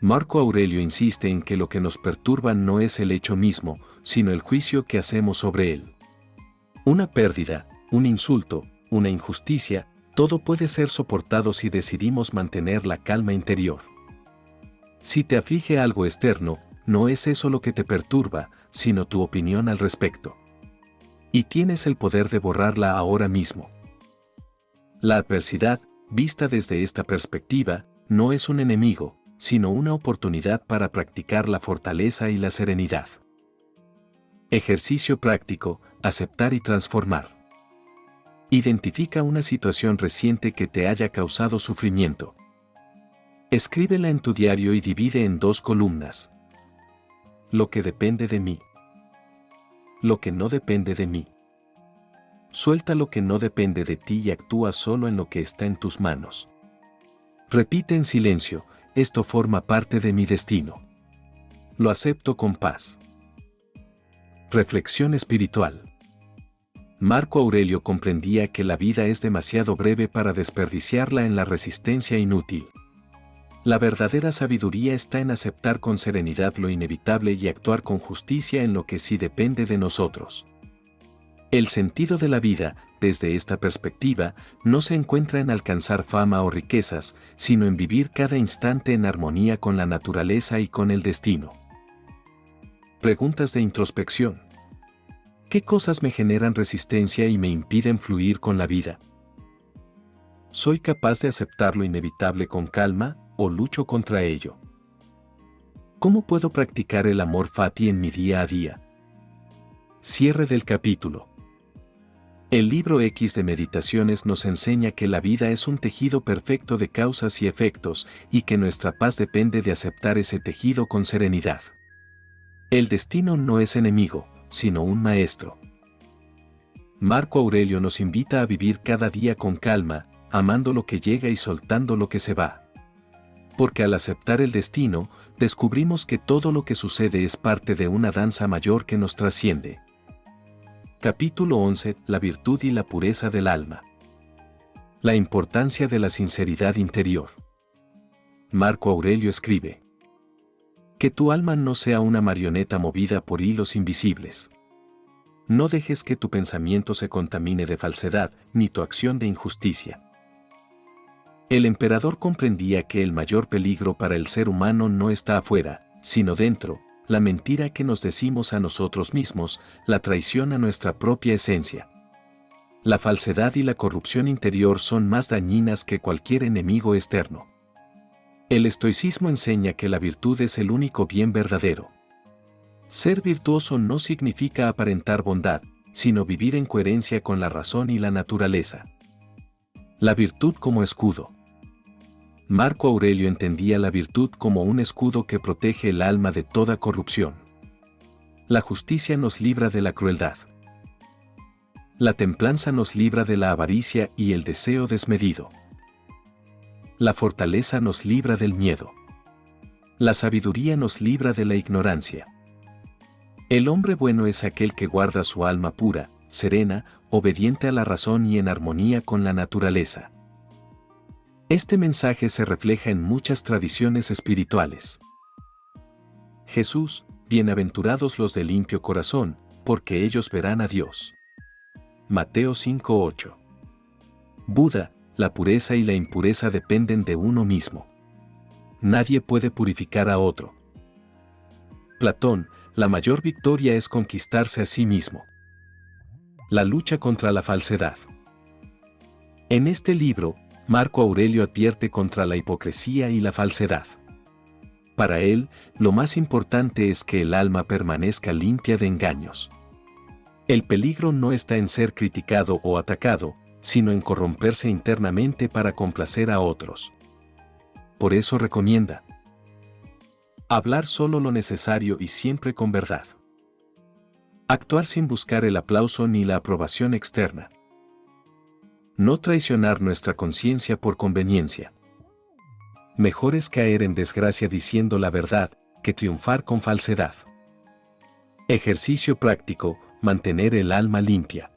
Marco Aurelio insiste en que lo que nos perturba no es el hecho mismo, sino el juicio que hacemos sobre él. Una pérdida, un insulto, una injusticia, todo puede ser soportado si decidimos mantener la calma interior. Si te aflige algo externo, no es eso lo que te perturba, sino tu opinión al respecto. Y tienes el poder de borrarla ahora mismo. La adversidad, vista desde esta perspectiva, no es un enemigo, sino una oportunidad para practicar la fortaleza y la serenidad. Ejercicio práctico: aceptar y transformar. Identifica una situación reciente que te haya causado sufrimiento. Escríbela en tu diario y divide en 2 columnas. Lo que depende de mí. Lo que no depende de mí. Suelta lo que no depende de ti y actúa solo en lo que está en tus manos. Repite en silencio: esto forma parte de mi destino. Lo acepto con paz. Reflexión espiritual. Marco Aurelio comprendía que la vida es demasiado breve para desperdiciarla en la resistencia inútil. La verdadera sabiduría está en aceptar con serenidad lo inevitable y actuar con justicia en lo que sí depende de nosotros. El sentido de la vida, desde esta perspectiva, no se encuentra en alcanzar fama o riquezas, sino en vivir cada instante en armonía con la naturaleza y con el destino. Preguntas de introspección. ¿Qué cosas me generan resistencia y me impiden fluir con la vida? ¿Soy capaz de aceptar lo inevitable con calma o lucho contra ello? ¿Cómo puedo practicar el amor fati en mi día a día? Cierre del capítulo. El libro X de Meditaciones nos enseña que la vida es un tejido perfecto de causas y efectos y que nuestra paz depende de aceptar ese tejido con serenidad. El destino no es enemigo, sino un maestro. Marco Aurelio nos invita a vivir cada día con calma, amando lo que llega y soltando lo que se va. Porque al aceptar el destino, descubrimos que todo lo que sucede es parte de una danza mayor que nos trasciende. Capítulo 11. La virtud y la pureza del alma. La importancia de la sinceridad interior. Marco Aurelio escribe: que tu alma no sea una marioneta movida por hilos invisibles. No dejes que tu pensamiento se contamine de falsedad, ni tu acción de injusticia. El emperador comprendía que el mayor peligro para el ser humano no está afuera, sino dentro, la mentira que nos decimos a nosotros mismos, la traición a nuestra propia esencia. La falsedad y la corrupción interior son más dañinas que cualquier enemigo externo. El estoicismo enseña que la virtud es el único bien verdadero. Ser virtuoso no significa aparentar bondad, sino vivir en coherencia con la razón y la naturaleza. La virtud como escudo. Marco Aurelio entendía la virtud como un escudo que protege el alma de toda corrupción. La justicia nos libra de la crueldad. La templanza nos libra de la avaricia y el deseo desmedido. La fortaleza nos libra del miedo. La sabiduría nos libra de la ignorancia. El hombre bueno es aquel que guarda su alma pura, serena, obediente a la razón y en armonía con la naturaleza. Este mensaje se refleja en muchas tradiciones espirituales. Jesús: bienaventurados los de limpio corazón, porque ellos verán a Dios. Mateo 5:8. Buda: la pureza y la impureza dependen de uno mismo. Nadie puede purificar a otro. Platón, la mayor victoria es conquistarse a sí mismo. La lucha contra la falsedad. En este libro, Marco Aurelio advierte contra la hipocresía y la falsedad. Para él, lo más importante es que el alma permanezca limpia de engaños. El peligro no está en ser criticado o atacado, sino en corromperse internamente para complacer a otros. Por eso recomienda hablar solo lo necesario y siempre con verdad. Actuar sin buscar el aplauso ni la aprobación externa. No traicionar nuestra conciencia por conveniencia. Mejor es caer en desgracia diciendo la verdad, que triunfar con falsedad. Ejercicio práctico, mantener el alma limpia.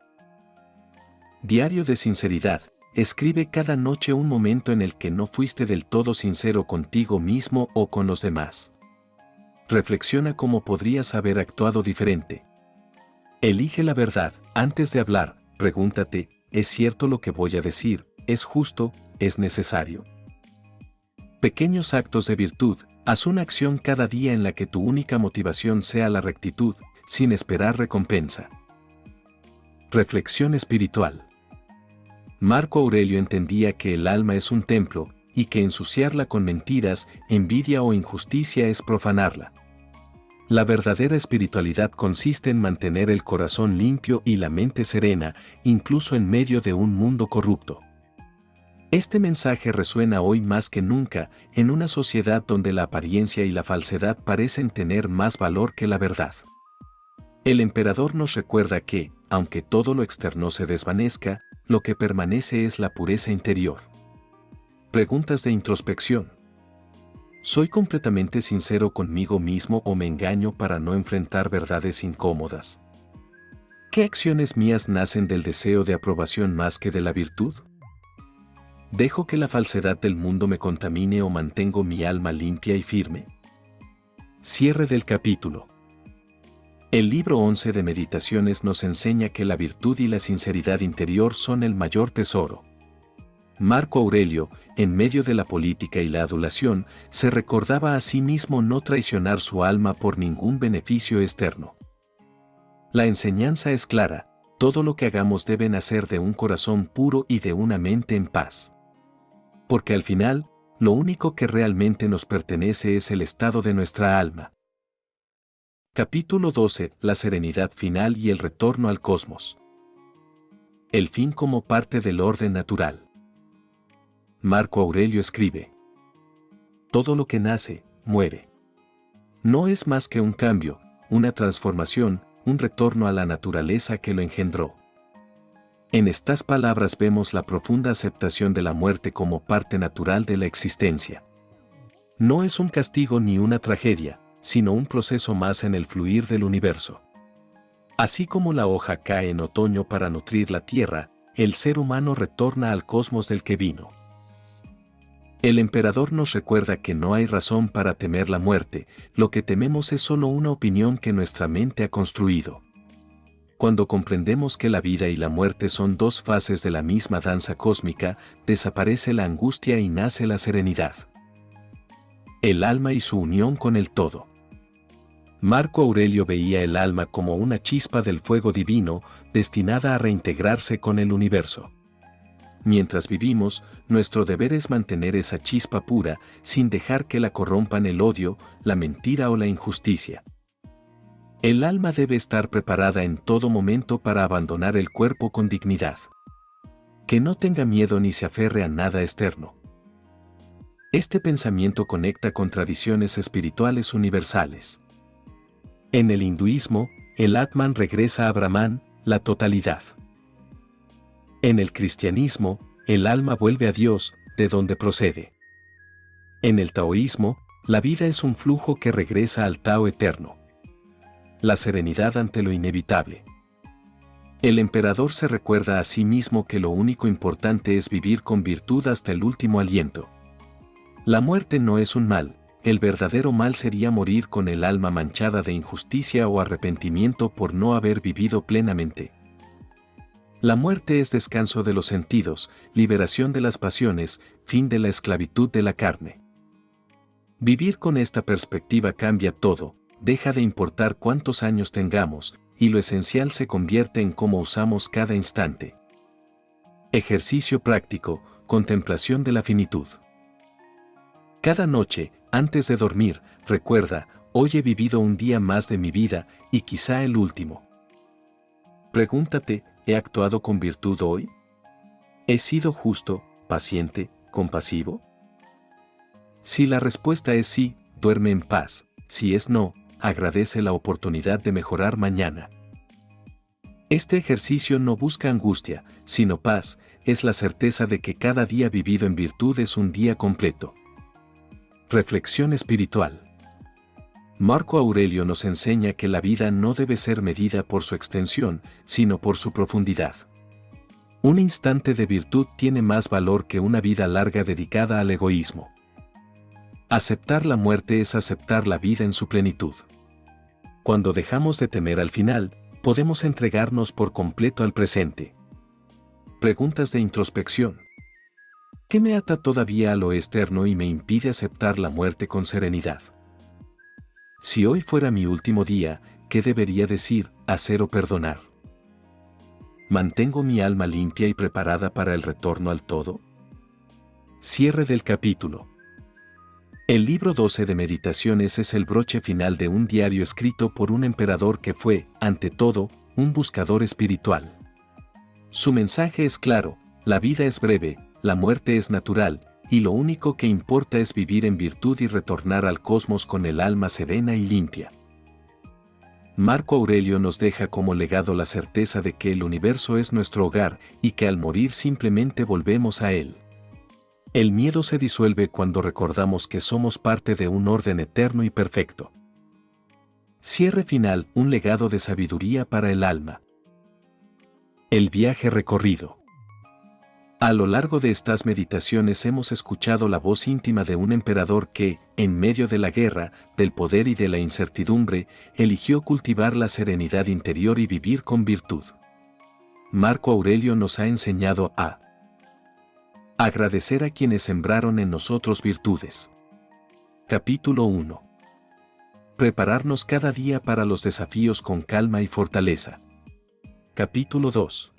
Diario de sinceridad, escribe cada noche un momento en el que no fuiste del todo sincero contigo mismo o con los demás. Reflexiona cómo podrías haber actuado diferente. Elige la verdad, antes de hablar, pregúntate, ¿es cierto lo que voy a decir? ¿Es justo? ¿Es necesario? Pequeños actos de virtud, haz una acción cada día en la que tu única motivación sea la rectitud, sin esperar recompensa. Reflexión espiritual. Marco Aurelio entendía que el alma es un templo, y que ensuciarla con mentiras, envidia o injusticia es profanarla. La verdadera espiritualidad consiste en mantener el corazón limpio y la mente serena, incluso en medio de un mundo corrupto. Este mensaje resuena hoy más que nunca, en una sociedad donde la apariencia y la falsedad parecen tener más valor que la verdad. El emperador nos recuerda que, aunque todo lo externo se desvanezca, lo que permanece es la pureza interior. Preguntas de introspección. ¿Soy completamente sincero conmigo mismo o me engaño para no enfrentar verdades incómodas? ¿Qué acciones mías nacen del deseo de aprobación más que de la virtud? ¿Dejo que la falsedad del mundo me contamine o mantengo mi alma limpia y firme? Cierre del capítulo. El libro 11 de Meditaciones nos enseña que la virtud y la sinceridad interior son el mayor tesoro. Marco Aurelio, en medio de la política y la adulación, se recordaba a sí mismo no traicionar su alma por ningún beneficio externo. La enseñanza es clara, todo lo que hagamos debe nacer de un corazón puro y de una mente en paz. Porque al final, lo único que realmente nos pertenece es el estado de nuestra alma. Capítulo 12. La serenidad final y el retorno al cosmos. El fin como parte del orden natural. Marco Aurelio escribe: todo lo que nace, muere. No es más que un cambio, una transformación, un retorno a la naturaleza que lo engendró. En estas palabras vemos la profunda aceptación de la muerte como parte natural de la existencia. No es un castigo ni una tragedia, sino un proceso más en el fluir del universo. Así como la hoja cae en otoño para nutrir la tierra, el ser humano retorna al cosmos del que vino. El emperador nos recuerda que no hay razón para temer la muerte, lo que tememos es solo una opinión que nuestra mente ha construido. Cuando comprendemos que la vida y la muerte son dos fases de la misma danza cósmica, desaparece la angustia y nace la serenidad. El alma y su unión con el todo. Marco Aurelio veía el alma como una chispa del fuego divino, destinada a reintegrarse con el universo. Mientras vivimos, nuestro deber es mantener esa chispa pura, sin dejar que la corrompan el odio, la mentira o la injusticia. El alma debe estar preparada en todo momento para abandonar el cuerpo con dignidad. Que no tenga miedo ni se aferre a nada externo. Este pensamiento conecta con tradiciones espirituales universales. En el hinduismo, el Atman regresa a Brahman, la totalidad. En el cristianismo, el alma vuelve a Dios, de donde procede. En el taoísmo, la vida es un flujo que regresa al Tao eterno. La serenidad ante lo inevitable. El emperador se recuerda a sí mismo que lo único importante es vivir con virtud hasta el último aliento. La muerte no es un mal, el verdadero mal sería morir con el alma manchada de injusticia o arrepentimiento por no haber vivido plenamente. La muerte es descanso de los sentidos, liberación de las pasiones, fin de la esclavitud de la carne. Vivir con esta perspectiva cambia todo, deja de importar cuántos años tengamos, y lo esencial se convierte en cómo usamos cada instante. Ejercicio práctico, contemplación de la finitud. Cada noche, antes de dormir, recuerda, hoy he vivido un día más de mi vida, y quizá el último. Pregúntate, ¿he actuado con virtud hoy? ¿He sido justo, paciente, compasivo? Si la respuesta es sí, duerme en paz. Si es no, agradece la oportunidad de mejorar mañana. Este ejercicio no busca angustia, sino paz, es la certeza de que cada día vivido en virtud es un día completo. Reflexión espiritual. Marco Aurelio nos enseña que la vida no debe ser medida por su extensión, sino por su profundidad. Un instante de virtud tiene más valor que una vida larga dedicada al egoísmo. Aceptar la muerte es aceptar la vida en su plenitud. Cuando dejamos de temer al final, podemos entregarnos por completo al presente. Preguntas de introspección. ¿Qué me ata todavía a lo externo y me impide aceptar la muerte con serenidad? Si hoy fuera mi último día, ¿qué debería decir, hacer o perdonar? ¿Mantengo mi alma limpia y preparada para el retorno al todo? Cierre del capítulo. El libro 12 de Meditaciones es el broche final de un diario escrito por un emperador que fue, ante todo, un buscador espiritual. Su mensaje es claro: la vida es breve, la muerte es natural, y lo único que importa es vivir en virtud y retornar al cosmos con el alma serena y limpia. Marco Aurelio nos deja como legado la certeza de que el universo es nuestro hogar y que al morir simplemente volvemos a él. El miedo se disuelve cuando recordamos que somos parte de un orden eterno y perfecto. Cierre final, un legado de sabiduría para el alma. El viaje recorrido. A lo largo de estas meditaciones hemos escuchado la voz íntima de un emperador que, en medio de la guerra, del poder y de la incertidumbre, eligió cultivar la serenidad interior y vivir con virtud. Marco Aurelio nos ha enseñado a agradecer a quienes sembraron en nosotros virtudes. Capítulo 1. Prepararnos cada día para los desafíos con calma y fortaleza. Capítulo 2.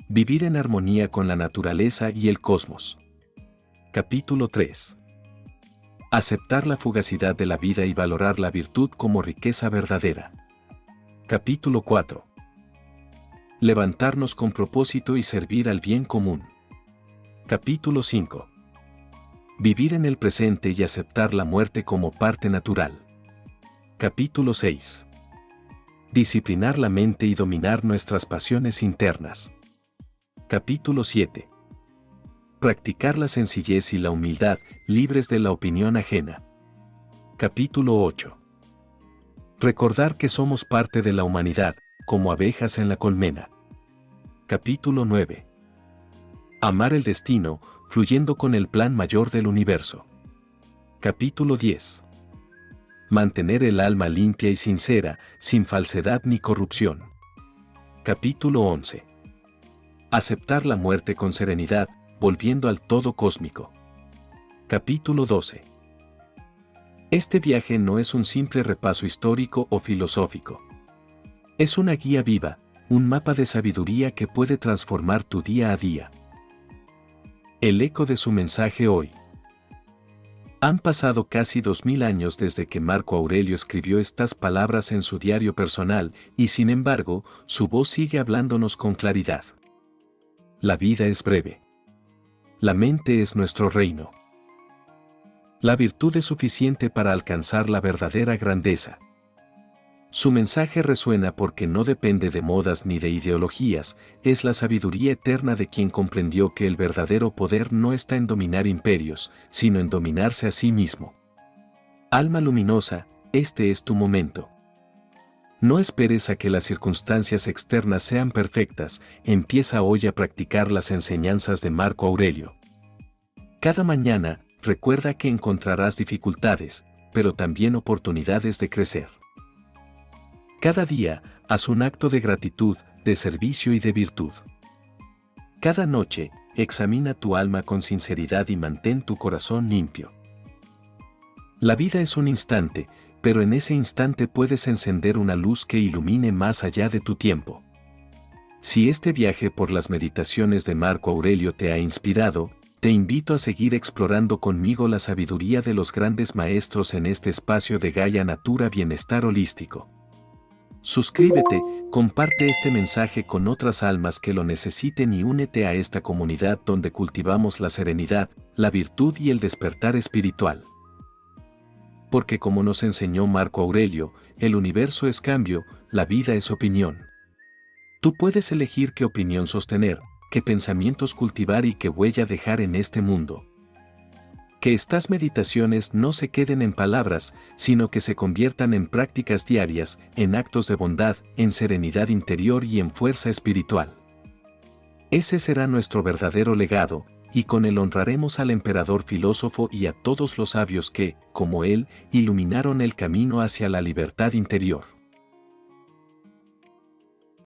Vivir en armonía con la naturaleza y el cosmos. Capítulo 3. Aceptar la fugacidad de la vida y valorar la virtud como riqueza verdadera. Capítulo 4. Levantarnos con propósito y servir al bien común. Capítulo 5. Vivir en el presente y aceptar la muerte como parte natural. Capítulo 6. Disciplinar la mente y dominar nuestras pasiones internas. Capítulo 7. Practicar la sencillez y la humildad, libres de la opinión ajena. Capítulo 8. Recordar que somos parte de la humanidad, como abejas en la colmena. Capítulo 9. Amar el destino, fluyendo con el plan mayor del universo. Capítulo 10. Mantener el alma limpia y sincera, sin falsedad ni corrupción. Capítulo 11. Aceptar la muerte con serenidad, volviendo al todo cósmico. Capítulo 12. Este viaje no es un simple repaso histórico o filosófico. Es una guía viva, un mapa de sabiduría que puede transformar tu día a día. El eco de su mensaje hoy. Han pasado casi 2000 años desde que Marco Aurelio escribió estas palabras en su diario personal, y sin embargo, su voz sigue hablándonos con claridad. La vida es breve. La mente es nuestro reino. La virtud es suficiente para alcanzar la verdadera grandeza. Su mensaje resuena porque no depende de modas ni de ideologías, es la sabiduría eterna de quien comprendió que el verdadero poder no está en dominar imperios, sino en dominarse a sí mismo. Alma luminosa, este es tu momento. No esperes a que las circunstancias externas sean perfectas, empieza hoy a practicar las enseñanzas de Marco Aurelio. Cada mañana, recuerda que encontrarás dificultades, pero también oportunidades de crecer. Cada día, haz un acto de gratitud, de servicio y de virtud. Cada noche, examina tu alma con sinceridad y mantén tu corazón limpio. La vida es un instante, pero en ese instante puedes encender una luz que ilumine más allá de tu tiempo. Si este viaje por las meditaciones de Marco Aurelio te ha inspirado, te invito a seguir explorando conmigo la sabiduría de los grandes maestros en este espacio de Gaia Natura Bienestar Holístico. Suscríbete, comparte este mensaje con otras almas que lo necesiten y únete a esta comunidad donde cultivamos la serenidad, la virtud y el despertar espiritual. Porque como nos enseñó Marco Aurelio, el universo es cambio, la vida es opinión. Tú puedes elegir qué opinión sostener, qué pensamientos cultivar y qué huella dejar en este mundo. Que estas meditaciones no se queden en palabras, sino que se conviertan en prácticas diarias, en actos de bondad, en serenidad interior y en fuerza espiritual. Ese será nuestro verdadero legado, y con él honraremos al emperador filósofo y a todos los sabios que, como él, iluminaron el camino hacia la libertad interior.